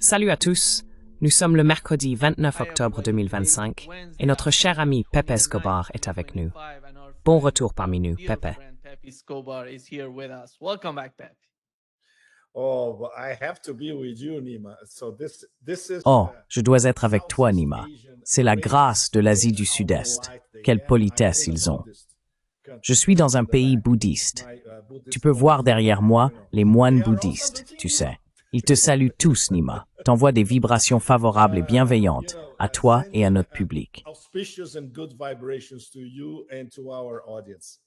Salut à tous, nous sommes le mercredi 29 octobre 2025 et notre cher ami Pepe Escobar est avec nous. Bon retour parmi nous, Pepe. Oh, I have to be with you, Nima. So this is Oh, je dois être avec toi, Nima. C'est la grâce de l'Asie du Sud-Est. Quelle politesse ils ont. Je suis dans un pays bouddhiste. Tu peux voir derrière moi les moines bouddhistes, tu sais. Ils te saluent tous, Nima. T'envoient des vibrations favorables et bienveillantes à toi et à notre public. auspicious and good vibrations to you and to our audience.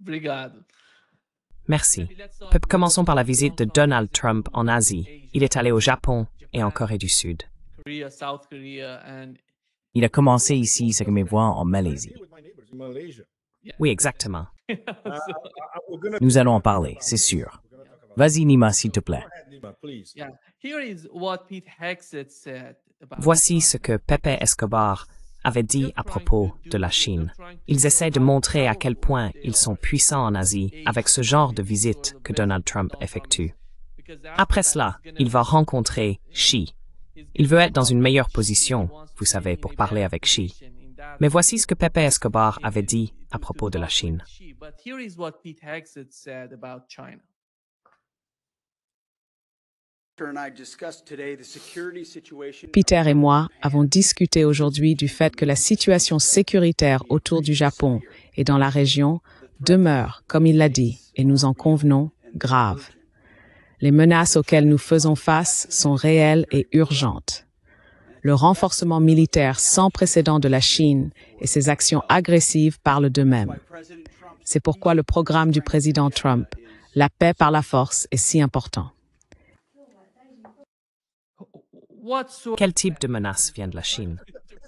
Obrigado. Merci. Commençons par la visite de Donald Trump en Asie. Il est allé au Japon et en Corée du Sud. Korea, South Korea, and Il a commencé ici, ce que me voit en Malaisie. With my neighbors in Malaysia. Oui, exactement. We're gonna Nous allons en parler, c'est sûr. Vas-y, Nima, s'il te plaît. Nima, please. yeah, here is what Pete Hegseth said about. Voici ce que Pepe Escobar avait dit à propos de la Chine. Ils essaient de montrer à quel point ils sont puissants en Asie avec ce genre de visite que Donald Trump effectue. Après cela, il va rencontrer Xi. Il veut être dans une meilleure position, vous savez, pour parler avec Xi. Mais voici ce que Pepe Escobar avait dit à propos de la Chine. But here is what Pete Hegseth said about China. Peter et moi avons discuté aujourd'hui du fait que la situation sécuritaire autour du Japon et dans la région demeure, comme il l'a dit, et nous en convenons, grave. Les menaces auxquelles nous faisons face sont réelles et urgentes. Le renforcement militaire sans précédent de la Chine et ses actions agressives parlent d'eux-mêmes. C'est pourquoi le programme du président Trump, la paix par la force, est si important. Quel type de menace vient de la Chine?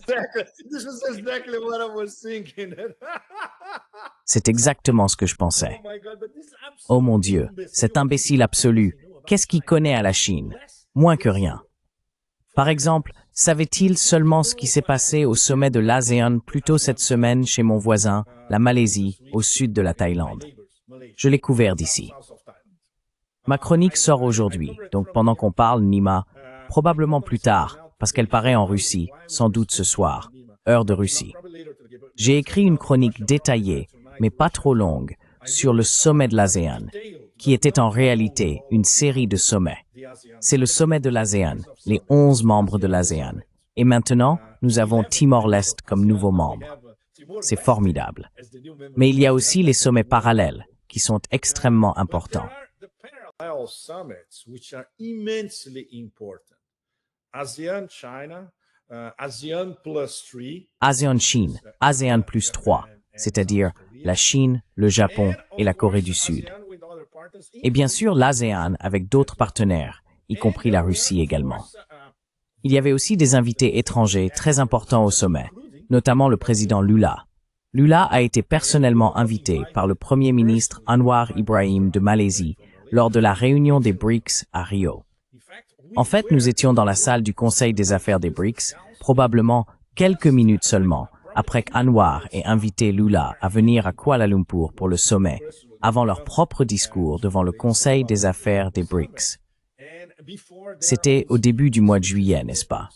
Exactly. This is exactly what I was thinking. C'est exactement ce que je pensais. Oh my God, but this is Oh mon Dieu, cet imbécile absolu, qu'est-ce qu'il connaît à la Chine? Moins que rien. Par exemple, savait-il seulement ce qui s'est passé au sommet de l'ASEAN plus tôt cette semaine chez mon voisin, la Malaisie, au sud de la Thaïlande? Je l'ai couvert d'ici. Ma chronique sort aujourd'hui, donc pendant qu'on parle, Nima, probablement plus tard, parce qu'elle paraît en Russie, sans doute ce soir, heure de Russie. J'ai écrit une chronique détaillée, mais pas trop longue, sur le sommet de l'ASEAN, qui était en réalité une série de sommets. C'est le sommet de l'ASEAN, les 11 membres de l'ASEAN. Et maintenant, nous avons Timor-Leste comme nouveau membre. C'est formidable. Mais il y a aussi les sommets parallèles, qui sont extrêmement importants. the parallel summits, which are immensely important. ASEAN, China, ASEAN plus 3, ASEAN-Chine, ASEAN plus 3, c'est-à-dire la Chine, le Japon et la Corée du Sud. ASEAN with other partners, Et bien sûr l'ASEAN avec d'autres partenaires, y compris la Russie également. Il y avait aussi des invités étrangers très importants au sommet, notamment le président Lula. Lula a été personnellement invité par le Premier ministre Anwar Ibrahim de Malaisie lors de la réunion des BRICS à Rio. En fait, nous étions dans la salle du Conseil des affaires des BRICS, probablement quelques minutes seulement, après qu'Anwar ait invité Lula à venir à Kuala Lumpur pour le sommet, avant leur propre discours devant le Conseil des affaires des BRICS. C'était au début du mois de juillet, n'est-ce pas?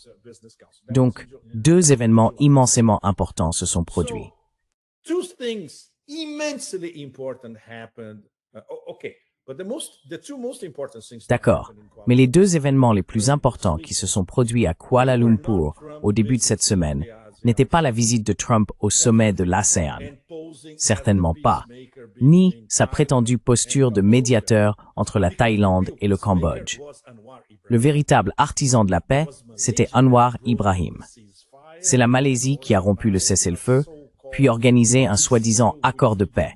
Donc, deux événements immensément importants se sont produits. two things immensely important happened. Okay, but the two most important things. that D'accord, happened in Kuala mais les deux événements les plus importants qui se sont produits à Kuala Lumpur au début de cette semaine n'étaient pas la visite de Trump au sommet de l'ASEAN, certainement pas, ni sa prétendue posture de médiateur entre la Thaïlande et le Cambodge. Le véritable artisan de la paix, c'était Anwar Ibrahim. C'est la Malaisie qui a rompu le cessez-le-feu, puis organisé un soi-disant accord de paix,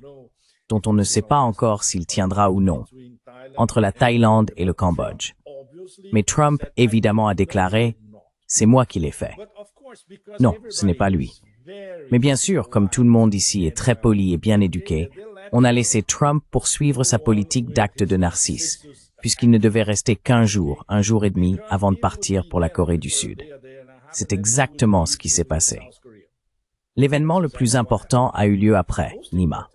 dont on ne sait pas encore s'il tiendra ou non, entre la Thaïlande et le Cambodge. Mais Trump, évidemment, a déclaré « C'est moi qui l'ai fait ». Non, ce n'est pas lui. Mais bien sûr, comme tout le monde ici est très poli et bien éduqué, on a laissé Trump poursuivre sa politique d'acte de narcisse, puisqu'il ne devait rester qu'un jour et demi avant de partir pour la Corée du Sud. C'est exactement ce qui s'est passé. L'événement le plus important a eu lieu après, Nima.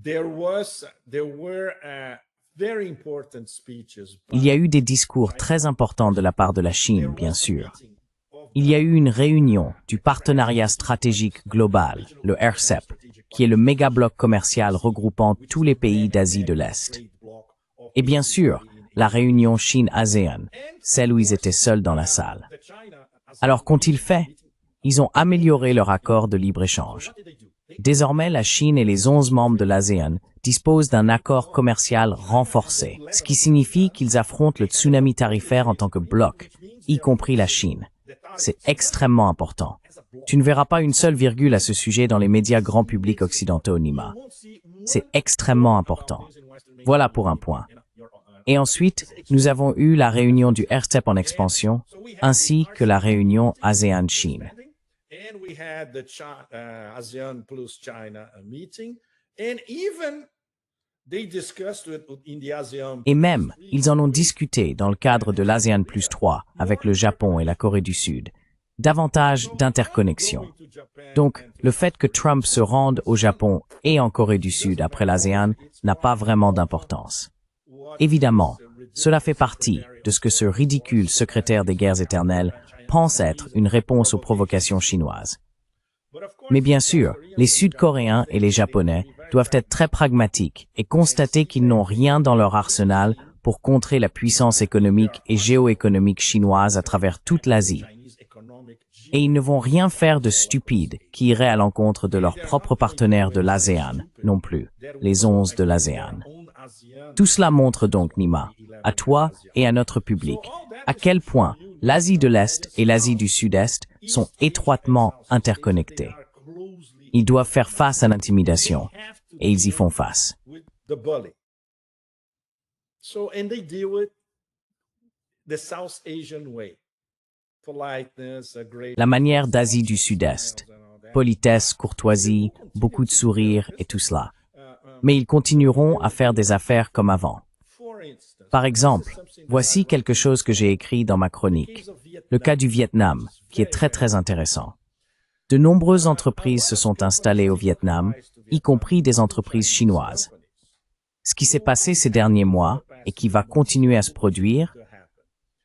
There were very important speeches. Il y a eu des discours très importants de la part de la Chine, bien sûr. Il y a eu une réunion du Partenariat stratégique global, le RCEP, qui est le méga-bloc commercial regroupant tous les pays d'Asie de l'Est. Et bien sûr, la réunion Chine-ASEAN, celle où ils étaient seuls dans la salle. Alors qu'ont-ils fait? Ils ont amélioré leur accord de libre-échange. Désormais, la Chine et les 11 membres de l'ASEAN disposent d'un accord commercial renforcé, ce qui signifie qu'ils affrontent le tsunami tarifaire en tant que bloc, y compris la Chine. C'est extrêmement important. Tu ne verras pas une seule virgule à ce sujet dans les médias grand public occidentaux, Nima. C'est extrêmement important. Voilà pour un point. Et ensuite, nous avons eu la réunion du RCEP en expansion, ainsi que la réunion ASEAN-Chine. And we had the ASEAN plus China meeting, and even they discussed in the ASEAN. Et même, ils en ont discuté dans le cadre de l'ASEAN plus 3 avec le Japon et la Corée du Sud. Davantage d'interconnexion. Donc, le fait que Trump se rende au Japon et en Corée du Sud après l'ASEAN n'a pas vraiment d'importance. Évidemment, cela fait partie de ce que ce ridicule secrétaire des guerres éternelles pense être une réponse aux provocations chinoises. Mais bien sûr, les Sud-Coréens et les Japonais doivent être très pragmatiques et constater qu'ils n'ont rien dans leur arsenal pour contrer la puissance économique et géoéconomique chinoise à travers toute l'Asie. Et ils ne vont rien faire de stupide qui irait à l'encontre de leurs propres partenaires de l'ASEAN, non plus, les 11 de l'ASEAN. Tout cela montre donc, Nima, à toi et à notre public, à quel point l'Asie de l'Est et l'Asie du Sud-Est sont étroitement interconnectés. Ils doivent faire face à l'intimidation, et ils y font face. La manière d'Asie du Sud-Est, politesse, courtoisie, beaucoup de sourires et tout cela. Mais ils continueront à faire des affaires comme avant. Par exemple, voici quelque chose que j'ai écrit dans ma chronique, le cas du Vietnam, qui est très très intéressant. De nombreuses entreprises se sont installées au Vietnam, y compris des entreprises chinoises. Ce qui s'est passé ces derniers mois, et qui va continuer à se produire,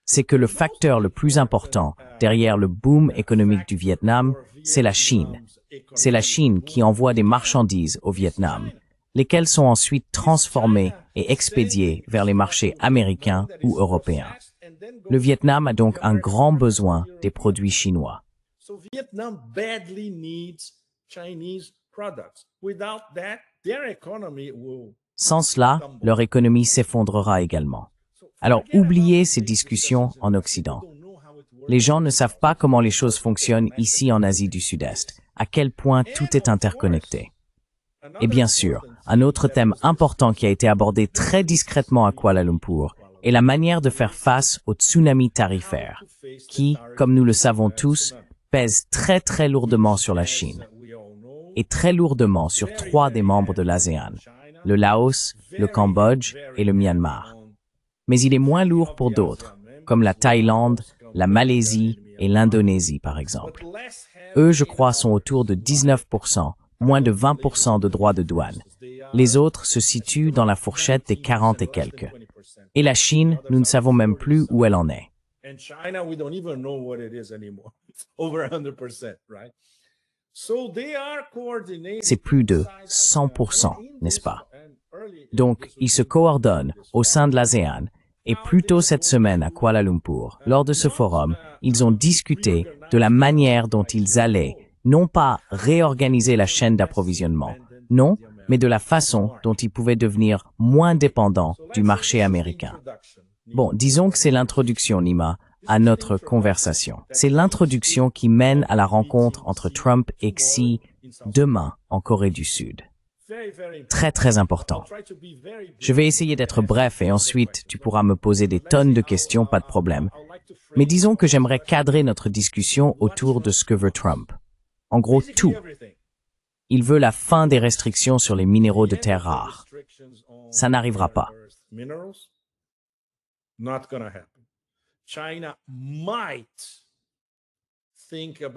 c'est que le facteur le plus important derrière le boom économique du Vietnam, c'est la Chine. C'est la Chine qui envoie des marchandises au Vietnam, lesquelles sont ensuite transformées et expédiées vers les marchés américains ou européens. Le Vietnam a donc un grand besoin des produits chinois. Sans cela, leur économie s'effondrera également. Alors oubliez ces discussions en Occident. Les gens ne savent pas comment les choses fonctionnent ici en Asie du Sud-Est, à quel point tout est interconnecté. Et bien sûr, un autre thème important qui a été abordé très discrètement à Kuala Lumpur est la manière de faire face au tsunami tarifaire, qui, comme nous le savons tous, pèse très très lourdement sur la Chine, et très lourdement sur 3 des membres de l'ASEAN, le Laos, le Cambodge et le Myanmar. Mais il est moins lourd pour d'autres, comme la Thaïlande, la Malaisie et l'Indonésie par exemple. Eux, je crois, sont autour de 19%, moins de 20% de droits de douane. Les autres se situent dans la fourchette des 40 et quelques. Et la Chine, nous ne savons même plus où elle en est. C'est plus de 100%, n'est-ce pas? Donc, ils se coordonnent au sein de l'ASEAN, et plus tôt cette semaine à Kuala Lumpur, lors de ce forum, ils ont discuté de la manière dont ils allaient non pas réorganiser la chaîne d'approvisionnement, non, mais de la façon dont ils pouvaient devenir moins dépendants du marché américain. Bon, disons que c'est l'introduction, Nima, à notre conversation. C'est l'introduction qui mène à la rencontre entre Trump et Xi demain en Corée du Sud. Très très important. Je vais essayer d'être bref et ensuite tu pourras me poser des tonnes de questions, pas de problème. Mais disons que j'aimerais cadrer notre discussion autour de ce que veut Trump. En gros, tout. Il veut la fin des restrictions sur les minéraux de terres rares. Ça n'arrivera pas.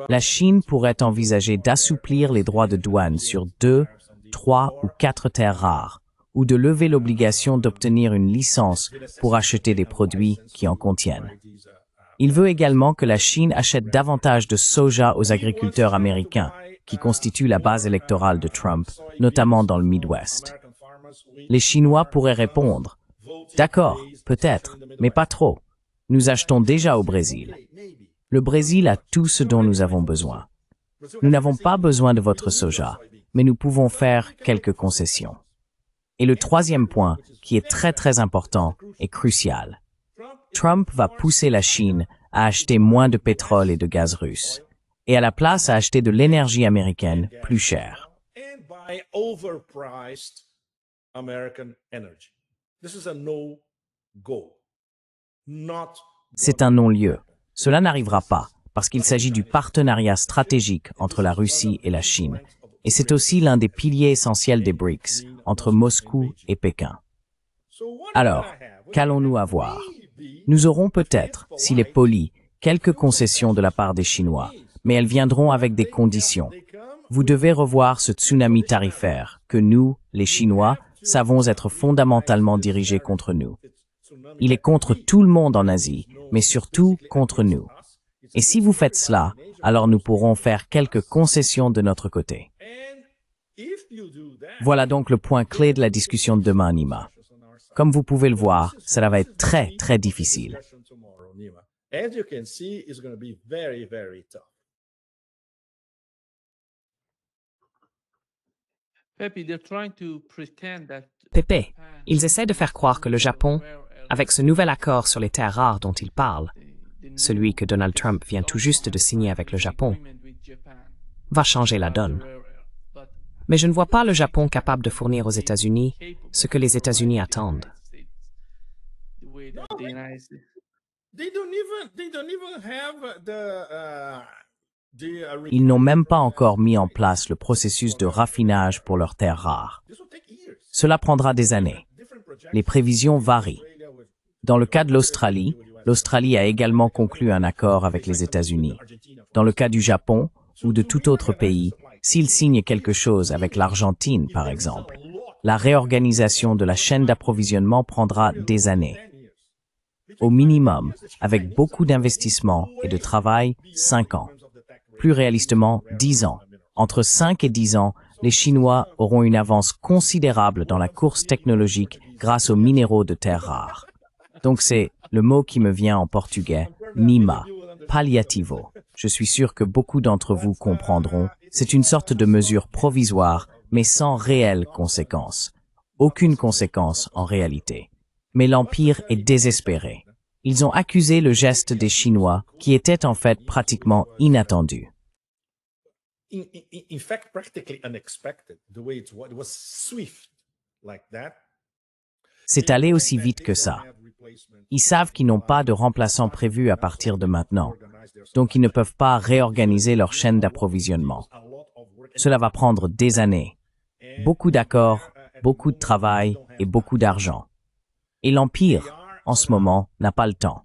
La Chine pourrait envisager d'assouplir les droits de douane sur 2, 3 ou 4 terres rares, ou de lever l'obligation d'obtenir une licence pour acheter des produits qui en contiennent. Il veut également que la Chine achète davantage de soja aux agriculteurs américains, qui constituent la base électorale de Trump, notamment dans le Midwest. Les Chinois pourraient répondre « D'accord, peut-être, mais pas trop. Nous achetons déjà au Brésil. Le Brésil a tout ce dont nous avons besoin. Nous n'avons pas besoin de votre soja, mais nous pouvons faire quelques concessions. » Et le troisième point, qui est très important, est crucial. Trump va pousser la Chine à acheter moins de pétrole et de gaz russe, et à la place à acheter de l'énergie américaine plus chère. C'est un non-lieu. Cela n'arrivera pas, parce qu'il s'agit du partenariat stratégique entre la Russie et la Chine, et c'est aussi l'un des piliers essentiels des BRICS, entre Moscou et Pékin. Alors, qu'allons-nous avoir? Nous aurons peut-être, s'il est poli, quelques concessions de la part des Chinois, mais elles viendront avec des conditions. Vous devez revoir ce tsunami tarifaire que nous, les Chinois, savons être fondamentalement dirigé contre nous. Il est contre tout le monde en Asie, mais surtout contre nous. Et si vous faites cela, alors nous pourrons faire quelques concessions de notre côté. Voilà donc le point clé de la discussion de demain, Nima. Comme vous pouvez le voir, cela va être très difficile. Pépé, ils essaient de faire croire que le Japon, avec ce nouvel accord sur les terres rares dont ils parlent, celui que Donald Trump vient tout juste de signer avec le Japon, va changer la donne. Mais je ne vois pas le Japon capable de fournir aux États-Unis ce que les États-Unis attendent. Ils n'ont même pas encore mis en place le processus de raffinage pour leurs terres rares. Cela prendra des années. Les prévisions varient. Dans le cas de l'Australie, l'Australie a également conclu un accord avec les États-Unis. Dans le cas du Japon, ou de tout autre pays, s'il signe quelque chose avec l'Argentine, par exemple, la réorganisation de la chaîne d'approvisionnement prendra des années. Au minimum, avec beaucoup d'investissement et de travail, 5 ans. Plus réalistement, 10 ans. Entre 5 et 10 ans, les Chinois auront une avance considérable dans la course technologique grâce aux minéraux de terres rares. Donc c'est le mot qui me vient en portugais, NIMA, palliativo. Je suis sûr que beaucoup d'entre vous comprendront. C'est une sorte de mesure provisoire, mais sans réelles conséquences. Aucune conséquence en réalité. Mais l'Empire est désespéré. Ils ont accusé le geste des Chinois, qui était en fait pratiquement inattendu. C'est allé aussi vite que ça. Ils savent qu'ils n'ont pas de remplaçant prévu à partir de maintenant, donc ils ne peuvent pas réorganiser leur chaîne d'approvisionnement. Cela va prendre des années. Beaucoup d'accords, beaucoup de travail et beaucoup d'argent. Et l'Empire, en ce moment, n'a pas le temps.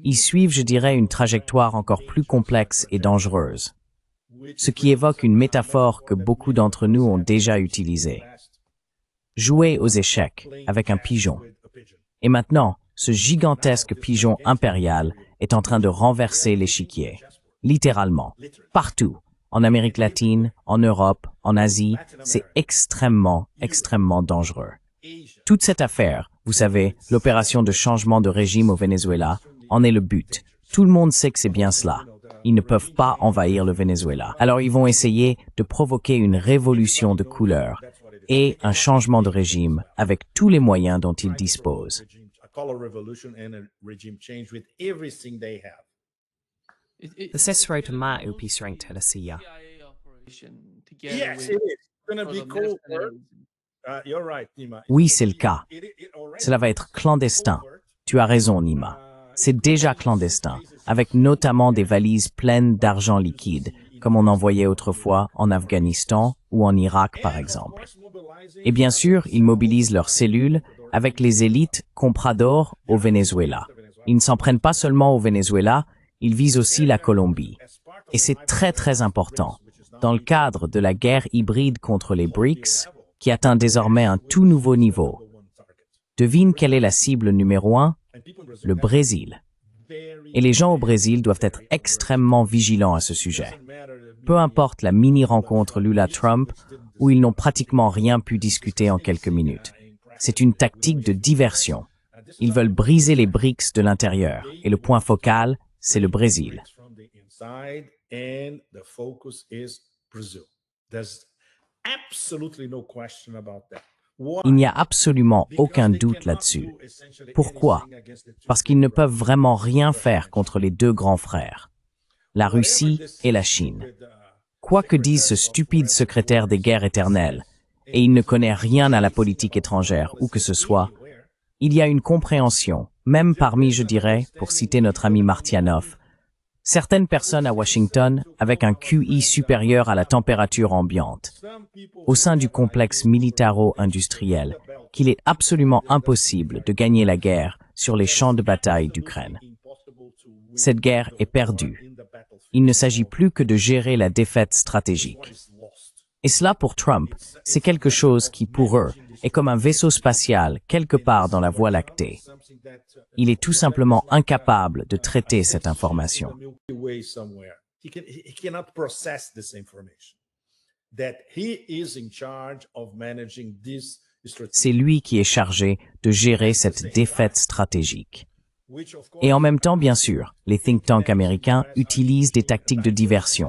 Ils suivent, je dirais, une trajectoire encore plus complexe et dangereuse, ce qui évoque une métaphore que beaucoup d'entre nous ont déjà utilisée. Jouer aux échecs avec un pigeon. Et maintenant, ce gigantesque pigeon impérial est en train de renverser l'échiquier. Littéralement. Partout. En Amérique latine, en Europe, en Asie, c'est extrêmement dangereux. Toute cette affaire, vous savez, l'opération de changement de régime au Venezuela, en est le but. Tout le monde sait que c'est bien cela. Ils ne peuvent pas envahir le Venezuela. Alors ils vont essayer de provoquer une révolution de couleur et un changement de régime avec tous les moyens dont ils disposent. Cesserautomā upīsringt Helasia. Oui, c'est le cas. Cela va être clandestin. Tu as raison, Nima. C'est déjà clandestin, avec notamment des valises pleines d'argent liquide, comme on en voyait autrefois en Afghanistan ou en Irak, par exemple. Et bien sûr, ils mobilisent leurs cellules avec les élites compradores au Venezuela. Ils ne s'en prennent pas seulement au Venezuela, ils visent aussi la Colombie. Et c'est très important. Dans le cadre de la guerre hybride contre les BRICS, qui atteint désormais un tout nouveau niveau. Devine quelle est la cible numéro 1? Le Brésil. Et les gens au Brésil doivent être extrêmement vigilants à ce sujet. Peu importe la mini-rencontre Lula-Trump, où ils n'ont pratiquement rien pu discuter en quelques minutes. C'est une tactique de diversion. Ils veulent briser les BRICS de l'intérieur, et le point focal, c'est le Brésil. Il n'y a absolument aucun doute là-dessus. Pourquoi? Parce qu'ils ne peuvent vraiment rien faire contre les deux grands frères, la Russie et la Chine. Quoi que dise ce stupide secrétaire des guerres éternelles, et il ne connaît rien à la politique étrangère, où que ce soit, il y a une compréhension, même parmi, je dirais, pour citer notre ami Martianov, certaines personnes à Washington avec un QI supérieur à la température ambiante, au sein du complexe militaro-industriel, qu'il est absolument impossible de gagner la guerre sur les champs de bataille d'Ukraine. Cette guerre est perdue. Il ne s'agit plus que de gérer la défaite stratégique. Et cela, pour Trump, c'est quelque chose qui, pour eux, est comme un vaisseau spatial quelque part dans la Voie lactée. Il est tout simplement incapable de traiter cette information. C'est lui qui est chargé de gérer cette défaite stratégique. Et en même temps, bien sûr, les think tanks américains utilisent des tactiques de diversion.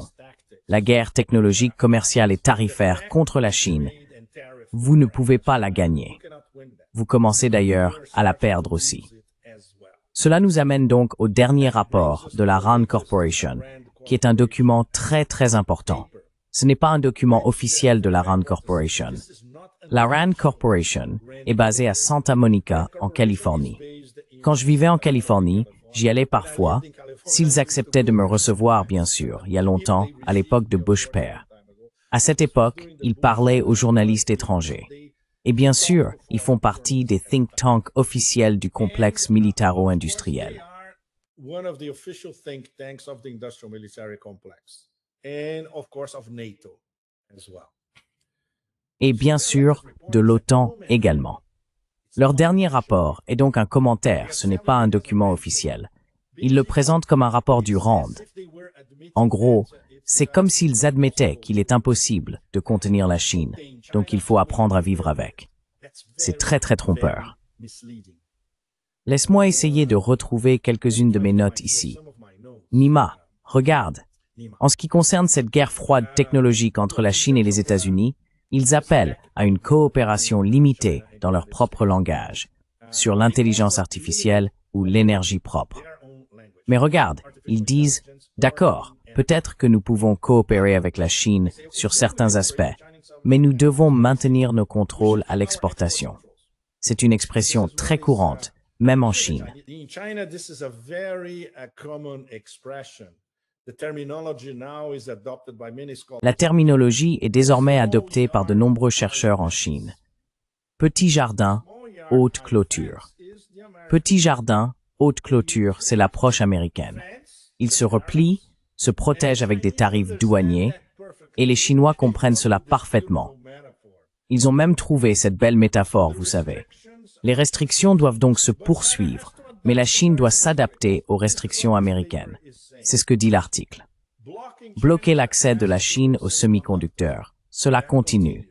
La guerre technologique, commerciale et tarifaire contre la Chine, vous ne pouvez pas la gagner. Vous commencez d'ailleurs à la perdre aussi. Cela nous amène donc au dernier rapport de la RAND Corporation, qui est un document très important. Ce n'est pas un document officiel de la RAND Corporation. La RAND Corporation est basée à Santa Monica, en Californie. Quand je vivais en Californie, j'y allais parfois, s'ils acceptaient de me recevoir, bien sûr, il y a longtemps, à l'époque de Bush père. À cette époque, ils parlaient aux journalistes étrangers. Et bien sûr, ils font partie des think tanks officiels du complexe militaro-industriel. Et bien sûr, de l'OTAN également. Leur dernier rapport est donc un commentaire, ce n'est pas un document officiel. Ils le présentent comme un rapport du RAND. En gros, c'est comme s'ils admettaient qu'il est impossible de contenir la Chine, donc il faut apprendre à vivre avec. C'est très trompeur. Laisse-moi essayer de retrouver quelques-unes de mes notes ici. Nima, regarde. En ce qui concerne cette guerre froide technologique entre la Chine et les États-Unis, ils appellent à une coopération limitée dans leur propre langage, sur l'intelligence artificielle ou l'énergie propre. Mais regarde, ils disent, d'accord, peut-être que nous pouvons coopérer avec la Chine sur certains aspects, mais nous devons maintenir nos contrôles à l'exportation. C'est une expression très courante, même en Chine. La terminologie est désormais adoptée par de nombreux chercheurs en Chine. Petit jardin, haute clôture. Petit jardin, haute clôture, c'est l'approche américaine. Ils se replient, se protègent avec des tarifs douaniers, et les Chinois comprennent cela parfaitement. Ils ont même trouvé cette belle métaphore, vous savez. Les restrictions doivent donc se poursuivre, mais la Chine doit s'adapter aux restrictions américaines. C'est ce que dit l'article. Bloquer l'accès de la Chine aux semi-conducteurs. Cela continue.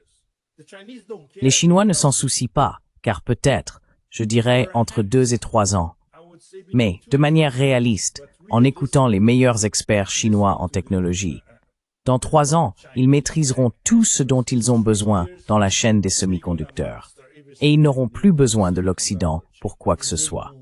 Les Chinois ne s'en soucient pas, car peut-être, je dirais, entre 2 et 3 ans. Mais, de manière réaliste, en écoutant les meilleurs experts chinois en technologie, dans 3 ans, ils maîtriseront tout ce dont ils ont besoin dans la chaîne des semi-conducteurs. Et ils n'auront plus besoin de l'Occident pour quoi que ce soit.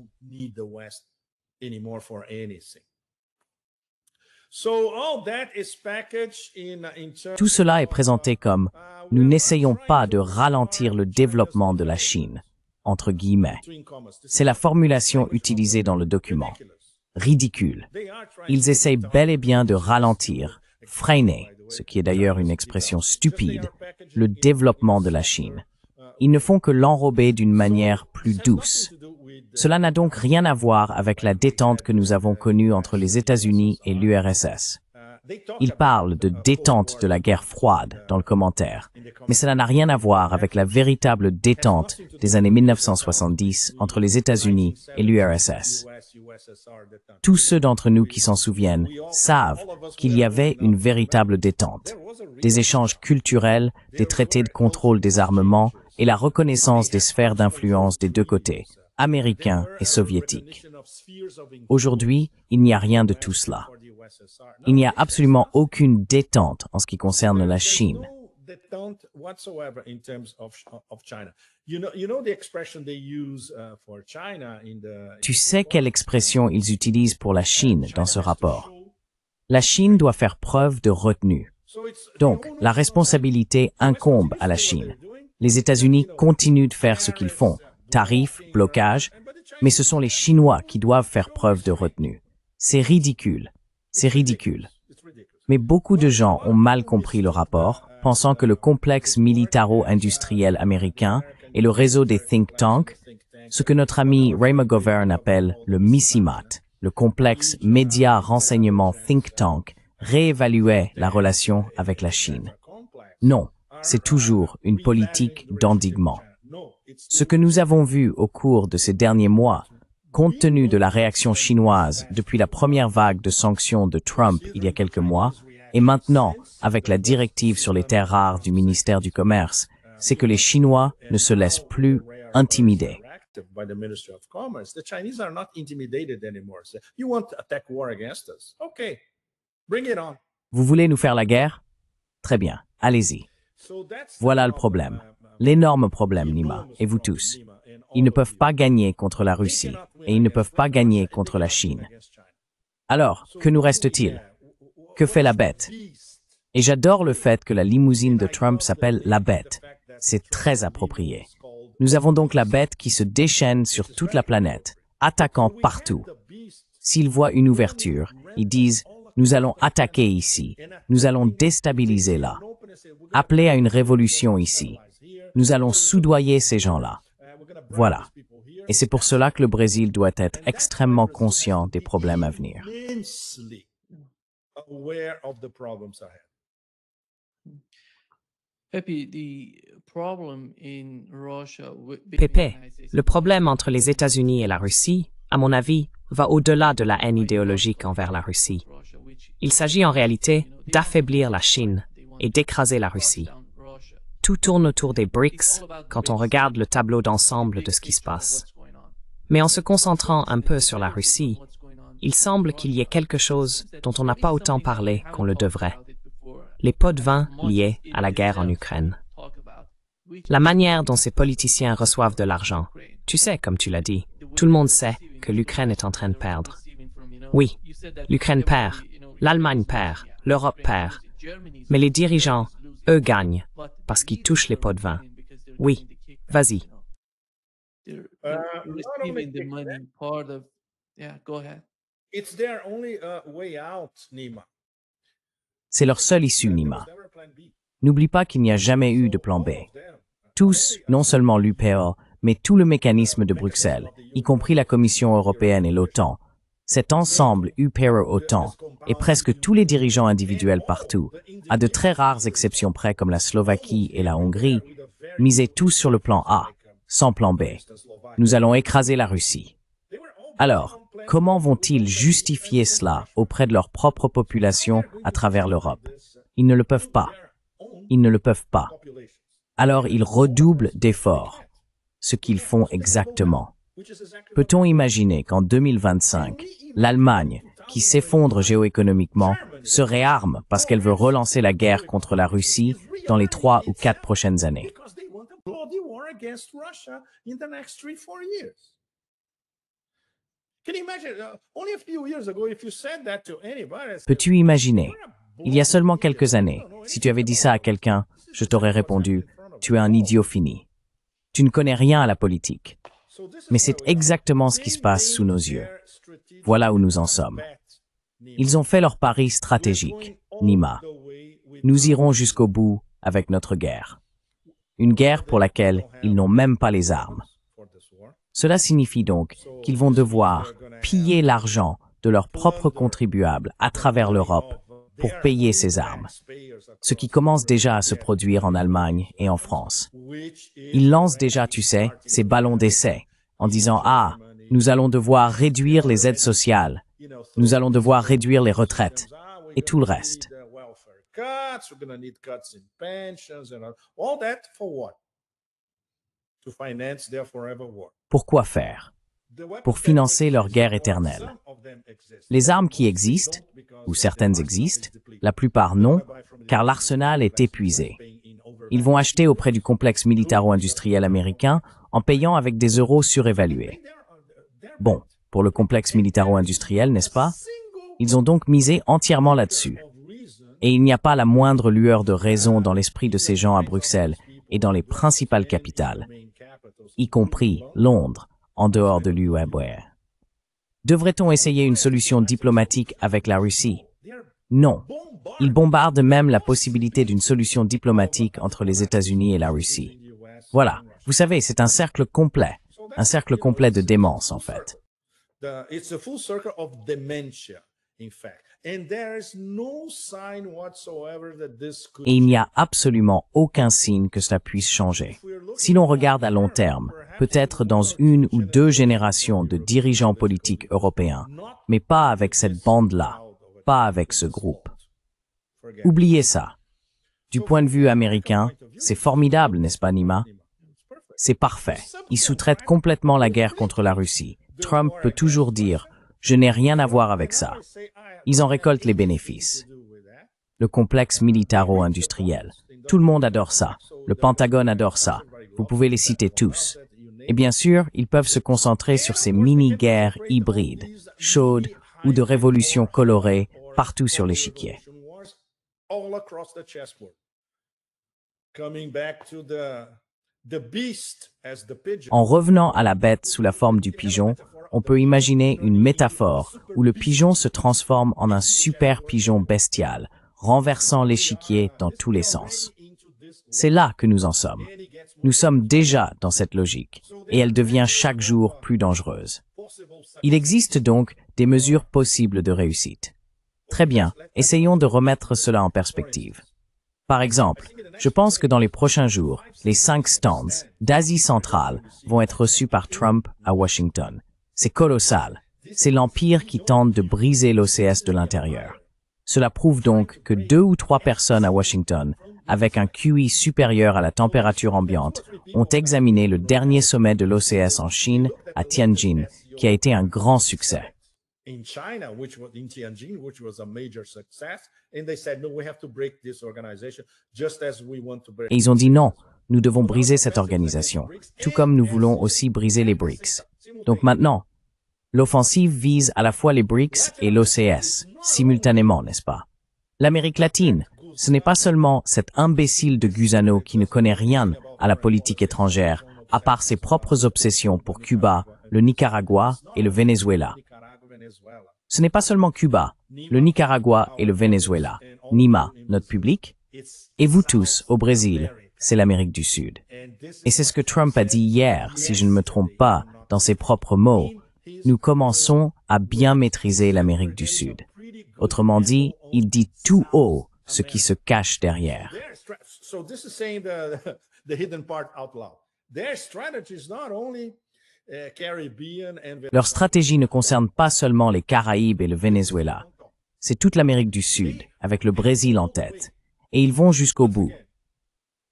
Tout cela est présenté comme « nous n'essayons pas de ralentir le développement de la Chine », entre guillemets. C'est la formulation utilisée dans le document. Ridicule. Ils essayent bel et bien de ralentir, freiner, ce qui est d'ailleurs une expression stupide, le développement de la Chine. Ils ne font que l'enrober d'une manière plus douce. Cela n'a donc rien à voir avec la détente que nous avons connue entre les États-Unis et l'URSS. Ils parlent de détente de la guerre froide dans le commentaire, mais cela n'a rien à voir avec la véritable détente des années 1970 entre les États-Unis et l'URSS. Tous ceux d'entre nous qui s'en souviennent savent qu'il y avait une véritable détente. Des échanges culturels, des traités de contrôle des armements et la reconnaissance des sphères d'influence des deux côtés, américains et soviétiques. Aujourd'hui, il n'y a rien de tout cela. Il n'y a absolument aucune détente en ce qui concerne la Chine. Tu sais quelle expression ils utilisent pour la Chine dans ce rapport? La Chine doit faire preuve de retenue. Donc, la responsabilité incombe à la Chine. Les États-Unis continuent de faire ce qu'ils font, tarifs, blocages, mais ce sont les Chinois qui doivent faire preuve de retenue. C'est ridicule. C'est ridicule. Mais beaucoup de gens ont mal compris le rapport, pensant que le complexe militaro-industriel américain et le réseau des think tanks, ce que notre ami Ray McGovern appelle le MISIMAT, le complexe média-renseignement think tank, réévaluait la relation avec la Chine. Non, c'est toujours une politique d'endiguement. Ce que nous avons vu au cours de ces derniers mois, compte tenu de la réaction chinoise depuis la première vague de sanctions de Trump il y a quelques mois, et maintenant avec la directive sur les terres rares du ministère du Commerce, c'est que les Chinois ne se laissent plus intimider. Vous voulez nous faire la guerre? Très bien, allez-y. Voilà le problème. L'énorme problème, Nima, et vous tous. Ils ne peuvent pas gagner contre la Russie, et ils ne peuvent pas gagner contre la Chine. Alors, que nous reste-t-il? Que fait la bête? Et j'adore le fait que la limousine de Trump s'appelle la bête. C'est très approprié. Nous avons donc la bête qui se déchaîne sur toute la planète, attaquant partout. S'ils voient une ouverture, ils disent « Nous allons attaquer ici, nous allons déstabiliser là, appeler à une révolution ici, nous allons soudoyer ces gens-là. » Voilà. Et c'est pour cela que le Brésil doit être extrêmement conscient des problèmes à venir. Pépé, le problème entre les États-Unis et la Russie, à mon avis, va au-delà de la haine idéologique envers la Russie. Il s'agit en réalité d'affaiblir la Chine et d'écraser la Russie. Tout tourne autour des BRICS quand on regarde le tableau d'ensemble de ce qui se passe. Mais en se concentrant un peu sur la Russie, il semble qu'il y ait quelque chose dont on n'a pas autant parlé qu'on le devrait. Les pots de vin liés à la guerre en Ukraine. La manière dont ces politiciens reçoivent de l'argent. Tu sais, comme tu l'as dit, tout le monde sait que l'Ukraine est en train de perdre. Oui, l'Ukraine perd, l'Allemagne perd, l'Europe perd. Mais les dirigeants, eux, gagnent parce qu'ils touchent les pots de vin. Oui, vas-y. C'est leur seule issue, Nima. N'oublie pas qu'il n'y a jamais eu de plan B. Tous, non seulement l'UPA, mais tout le mécanisme de Bruxelles, y compris la Commission européenne et l'OTAN, cet ensemble UPA-OTAN, et presque tous les dirigeants individuels partout, à de très rares exceptions près comme la Slovaquie et la Hongrie, misaient tous sur le plan A, sans plan B. Nous allons écraser la Russie. Alors, comment vont-ils justifier cela auprès de leur propre population à travers l'Europe? Ils ne le peuvent pas. Ils ne le peuvent pas. Alors ils redoublent d'efforts, ce qu'ils font exactement. Peut-on imaginer qu'en 2025, l'Allemagne, qui s'effondre géoéconomiquement, se réarme parce qu'elle veut relancer la guerre contre la Russie dans les 3 ou 4 prochaines années? Peux-tu imaginer? Il y a seulement quelques années, si tu avais dit ça à quelqu'un, je t'aurais répondu, tu es un idiot fini. Tu ne connais rien à la politique. Mais c'est exactement ce qui se passe sous nos yeux. Voilà où nous en sommes. Ils ont fait leur pari stratégique, Nima. Nous irons jusqu'au bout avec notre guerre. Une guerre pour laquelle ils n'ont même pas les armes. Cela signifie donc qu'ils vont devoir piller l'argent de leurs propres contribuables à travers l'Europe pour payer ces armes, ce qui commence déjà à se produire en Allemagne et en France. Ils lancent déjà, tu sais, ces ballons d'essai, en disant « Ah, nous allons devoir réduire les aides sociales, nous allons devoir réduire les retraites, et tout le reste. » Pourquoi faire? Pour financer leur guerre éternelle. Les armes qui existent, ou certaines existent, la plupart non, car l'arsenal est épuisé. Ils vont acheter auprès du complexe militaro-industriel américain en payant avec des euros surévalués. Bon, pour le complexe militaro-industriel, n'est-ce pas? Ils ont donc misé entièrement là-dessus. Et il n'y a pas la moindre lueur de raison dans l'esprit de ces gens à Bruxelles et dans les principales capitales, y compris Londres, en dehors de l'UE. Devrait-on essayer une solution diplomatique avec la Russie? Non. Ils bombardent même la possibilité d'une solution diplomatique entre les États-Unis et la Russie. Voilà. Vous savez, c'est un cercle complet de démence, en fait. It's a full circle of dementia, in fact. And there is no sign whatsoever that this could Et il n'y a absolument aucun signe que cela puisse changer. Si l'on regarde à long terme, peut-être dans 1 ou 2 générations de dirigeants politiques européens, mais pas avec cette bande-là, pas avec ce groupe. Oubliez ça. Du point de vue américain, c'est formidable, n'est-ce pas, Nima? C'est parfait. Ils sous-traitent complètement la guerre contre la Russie. Trump peut toujours dire « Je n'ai rien à voir avec ça ». Ils en récoltent les bénéfices. Le complexe militaro-industriel. Tout le monde adore ça. Le Pentagone adore ça. Vous pouvez les citer tous. Et bien sûr, ils peuvent se concentrer sur ces mini-guerres hybrides, chaudes ou de révolutions colorées partout sur l'échiquier. En revenant à la bête sous la forme du pigeon, on peut imaginer une métaphore où le pigeon se transforme en un super pigeon bestial, renversant l'échiquier dans tous les sens. C'est là que nous en sommes. Nous sommes déjà dans cette logique, et elle devient chaque jour plus dangereuse. Il existe donc des mesures possibles de réussite. Très bien, essayons de remettre cela en perspective. Par exemple, je pense que dans les prochains jours, les 5 stands d'Asie centrale vont être reçus par Trump à Washington. C'est colossal. C'est l'empire qui tente de briser l'OCS de l'intérieur. Cela prouve donc que 2 ou 3 personnes à Washington, avec un QI supérieur à la température ambiante, ont examiné le dernier sommet de l'OCS en Chine, à Tianjin, qui a été un grand succès. In China, in Tianjin, which was a major success, and they said, no, we have to break this organization, just as we want to break. Et ils ont dit non, nous devons briser cette organisation, tout comme nous voulons aussi briser les BRICS. Donc maintenant, l'offensive vise à la fois les BRICS et l'OCS, simultanément, n'est-ce pas? L'Amérique latine, ce n'est pas seulement cet imbécile de Gusano qui ne connaît rien à la politique étrangère, à part ses propres obsessions pour Cuba, le Nicaragua et le Venezuela. Ce n'est pas seulement Cuba, le Nicaragua et le Venezuela, Nima, notre public, et vous tous, au Brésil, c'est l'Amérique du Sud. Et c'est ce que Trump a dit hier, si je ne me trompe pas, dans ses propres mots. Nous commençons à bien maîtriser l'Amérique du Sud. Autrement dit, il dit tout haut ce qui se cache derrière. Leur stratégie ne concerne pas seulement les Caraïbes et le Venezuela. C'est toute l'Amérique du Sud, avec le Brésil en tête. Et ils vont jusqu'au bout.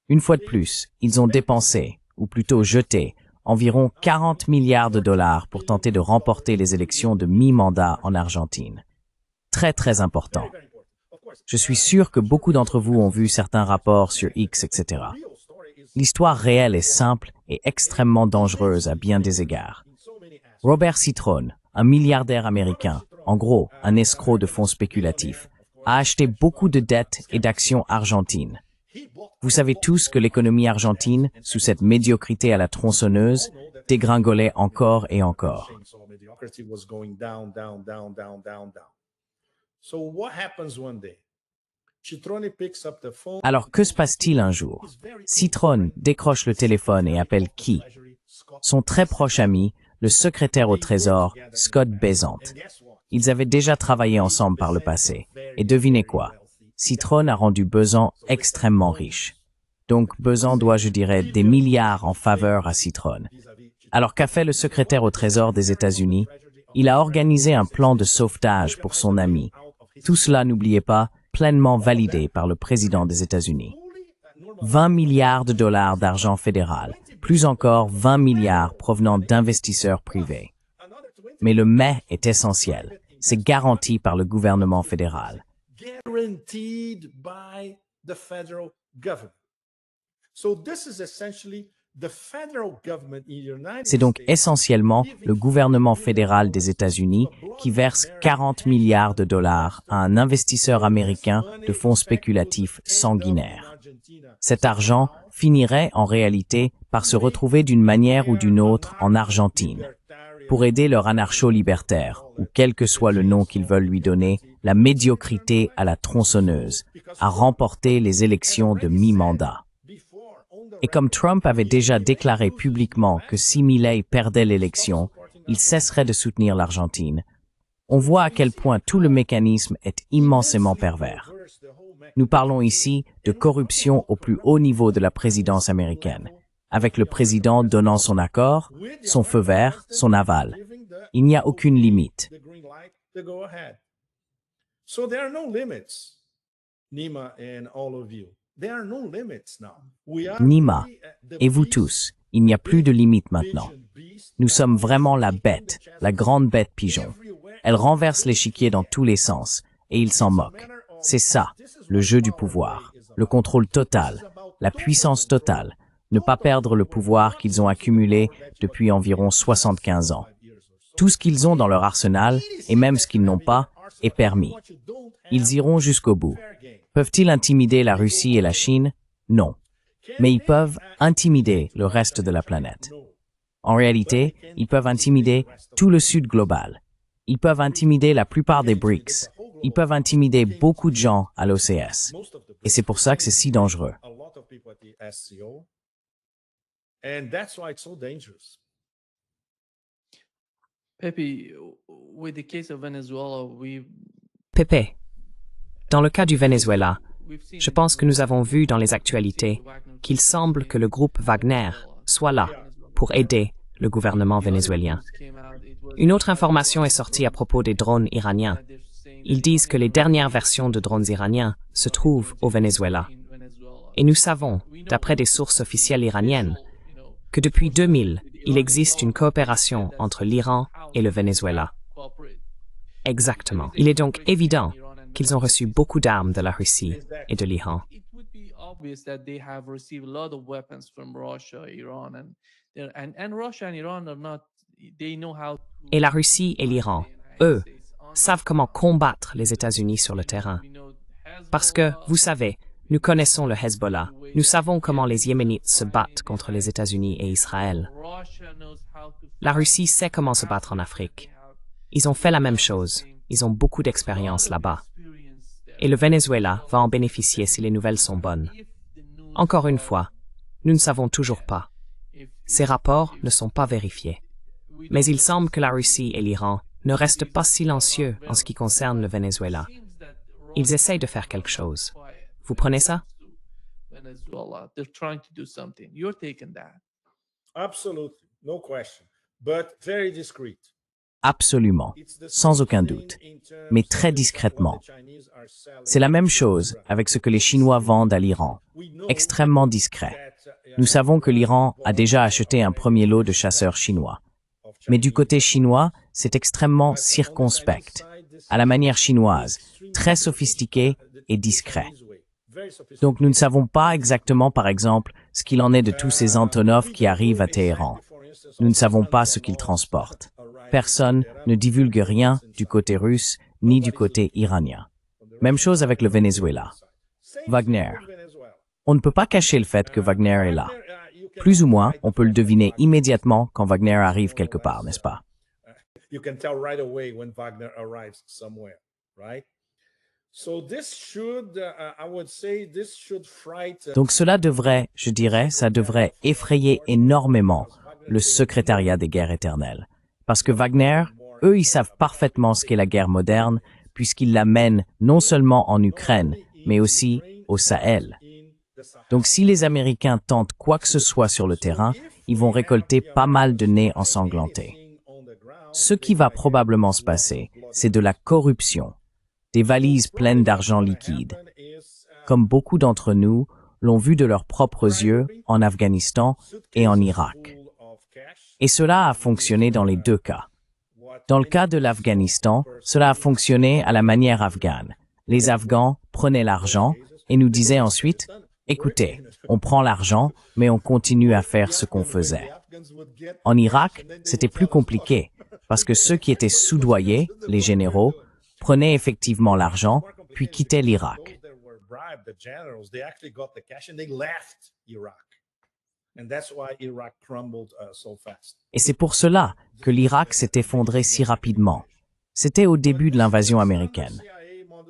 Une fois de plus, ils ont dépensé, ou plutôt jeté, environ 40 milliards de dollars pour tenter de remporter les élections de mi-mandat en Argentine. Très, très important. Je suis sûr que beaucoup d'entre vous ont vu certains rapports sur X, etc. L'histoire réelle est simple et extrêmement dangereuse à bien des égards. Robert Citrone, un milliardaire américain, en gros un escroc de fonds spéculatifs, a acheté beaucoup de dettes et d'actions argentines. Vous savez tous que l'économie argentine, sous cette médiocrité à la tronçonneuse, dégringolait encore et encore. Alors que se passe-t-il un jour? Citrone décroche le téléphone et appelle qui? Son très proche ami, le secrétaire au Trésor, Scott Bessent. Ils avaient déjà travaillé ensemble par le passé. Et devinez quoi? Citron a rendu Bezan extrêmement riche. Donc Bezan doit, je dirais, des milliards en faveur à Citron. Alors qu'a fait le secrétaire au Trésor des États-Unis? Il a organisé un plan de sauvetage pour son ami. Tout cela, n'oubliez pas, pleinement validé par le président des États-Unis. 20 milliards de dollars d'argent fédéral, plus encore 20 milliards provenant d'investisseurs privés. Mais le mais est essentiel. C'est garanti par le gouvernement fédéral. Guaranteed by the federal government. So this is essentially the federal government in the United C'est donc States essentiellement le gouvernement fédéral des États-Unis qui verse 40 milliards de dollars à un investisseur américain de fonds spéculatifs sanguinaires. Cet argent finirait en réalité par se retrouver d'une manière ou d'une autre en Argentine, pour aider leur anarcho-libertaire, ou quel que soit le nom qu'ils veulent lui donner, la médiocrité à la tronçonneuse, à remporter les élections de mi-mandat. Et comme Trump avait déjà déclaré publiquement que si Milei perdait l'élection, il cesserait de soutenir l'Argentine, on voit à quel point tout le mécanisme est immensément pervers. Nous parlons ici de corruption au plus haut niveau de la présidence américaine, avec le président donnant son accord, son feu vert, son aval. Il n'y a aucune limite. So there are no limits, Nima and all of you. There are no limits now. Nima, et vous tous, il n'y a plus de limite maintenant. Nous sommes vraiment la bête, la grande bête pigeon. Elle renverse l'échiquier dans tous les sens, et il s'en moque. C'est ça, le jeu du pouvoir, le contrôle total, la puissance totale, ne pas perdre le pouvoir qu'ils ont accumulé depuis environ 75 ans. Tout ce qu'ils ont dans leur arsenal, et même ce qu'ils n'ont pas, est permis. Ils iront jusqu'au bout. Peuvent-ils intimider la Russie et la Chine? Non. Mais ils peuvent intimider le reste de la planète. En réalité, ils peuvent intimider tout le Sud global. Ils peuvent intimider la plupart des BRICS. Ils peuvent intimider beaucoup de gens à l'OCS. Et c'est pour ça que c'est si dangereux. Pepe, with the case of Venezuela, Pepe, dans le cas du Venezuela, je pense que nous avons vu dans les actualités qu'il semble que le groupe Wagner soit là pour aider le gouvernement vénézuélien. Une autre information est sortie à propos des drones iraniens. Ils disent que les dernières versions de drones iraniens se trouvent au Venezuela. Et nous savons, d'après des sources officielles iraniennes, que depuis 2000, il existe une coopération entre l'Iran et le Venezuela. Exactement. Il est donc évident qu'ils ont reçu beaucoup d'armes de la Russie et de l'Iran. Et la Russie et l'Iran, eux, savent comment combattre les États-Unis sur le terrain. Parce que, vous savez, nous connaissons le Hezbollah. Nous savons comment les Yéménites se battent contre les États-Unis et Israël. La Russie sait comment se battre en Afrique. Ils ont fait la même chose. Ils ont beaucoup d'expérience là-bas. Et le Venezuela va en bénéficier si les nouvelles sont bonnes. Encore une fois, nous ne savons toujours pas. Ces rapports ne sont pas vérifiés. Mais il semble que la Russie et l'Iran ne restent pas silencieux en ce qui concerne le Venezuela. Ils essayent de faire quelque chose. Vous prenez ça? Absolutely, no question, but very discreet. Absolument, sans aucun doute, mais très discrètement. C'est la même chose avec ce que les Chinois vendent à l'Iran, extrêmement discret. Nous savons que l'Iran a déjà acheté un premier lot de chasseurs chinois. Mais du côté chinois, c'est extrêmement circonspect, à la manière chinoise, très sophistiqué et discret. Donc nous ne savons pas exactement, par exemple, ce qu'il en est de tous ces Antonov qui arrivent à Téhéran. Nous ne savons pas ce qu'ils transportent. Personne ne divulgue rien du côté russe ni du côté iranien. Même chose avec le Venezuela. Wagner. On ne peut pas cacher le fait que Wagner est là. Plus ou moins, on peut le deviner immédiatement quand Wagner arrive quelque part, n'est-ce pas? You can tell right away when Wagner arrives somewhere, right? So this should, I would say, this should frighten. Donc cela devrait, je dirais, ça devrait effrayer énormément le secrétariat des guerres éternelles. Parce que Wagner, eux, ils savent parfaitement ce qu'est la guerre moderne, puisqu'ils la mènent non seulement en Ukraine, mais aussi au Sahel. Donc si les Américains tentent quoi que ce soit sur le terrain, ils vont récolter pas mal de nez ensanglantés. Ce qui va probablement se passer, c'est de la corruption, des valises pleines d'argent liquide. Comme beaucoup d'entre nous l'ont vu de leurs propres yeux en Afghanistan et en Irak. Et cela a fonctionné dans les deux cas. Dans le cas de l'Afghanistan, cela a fonctionné à la manière afghane. Les Afghans prenaient l'argent et nous disaient ensuite « Écoutez, on prend l'argent, mais on continue à faire ce qu'on faisait. » En Irak, c'était plus compliqué, parce que ceux qui étaient soudoyés, les généraux, prenaient effectivement l'argent, puis quittaient l'Irak. Et c'est pour cela que l'Irak s'est effondré si rapidement. C'était au début de l'invasion américaine.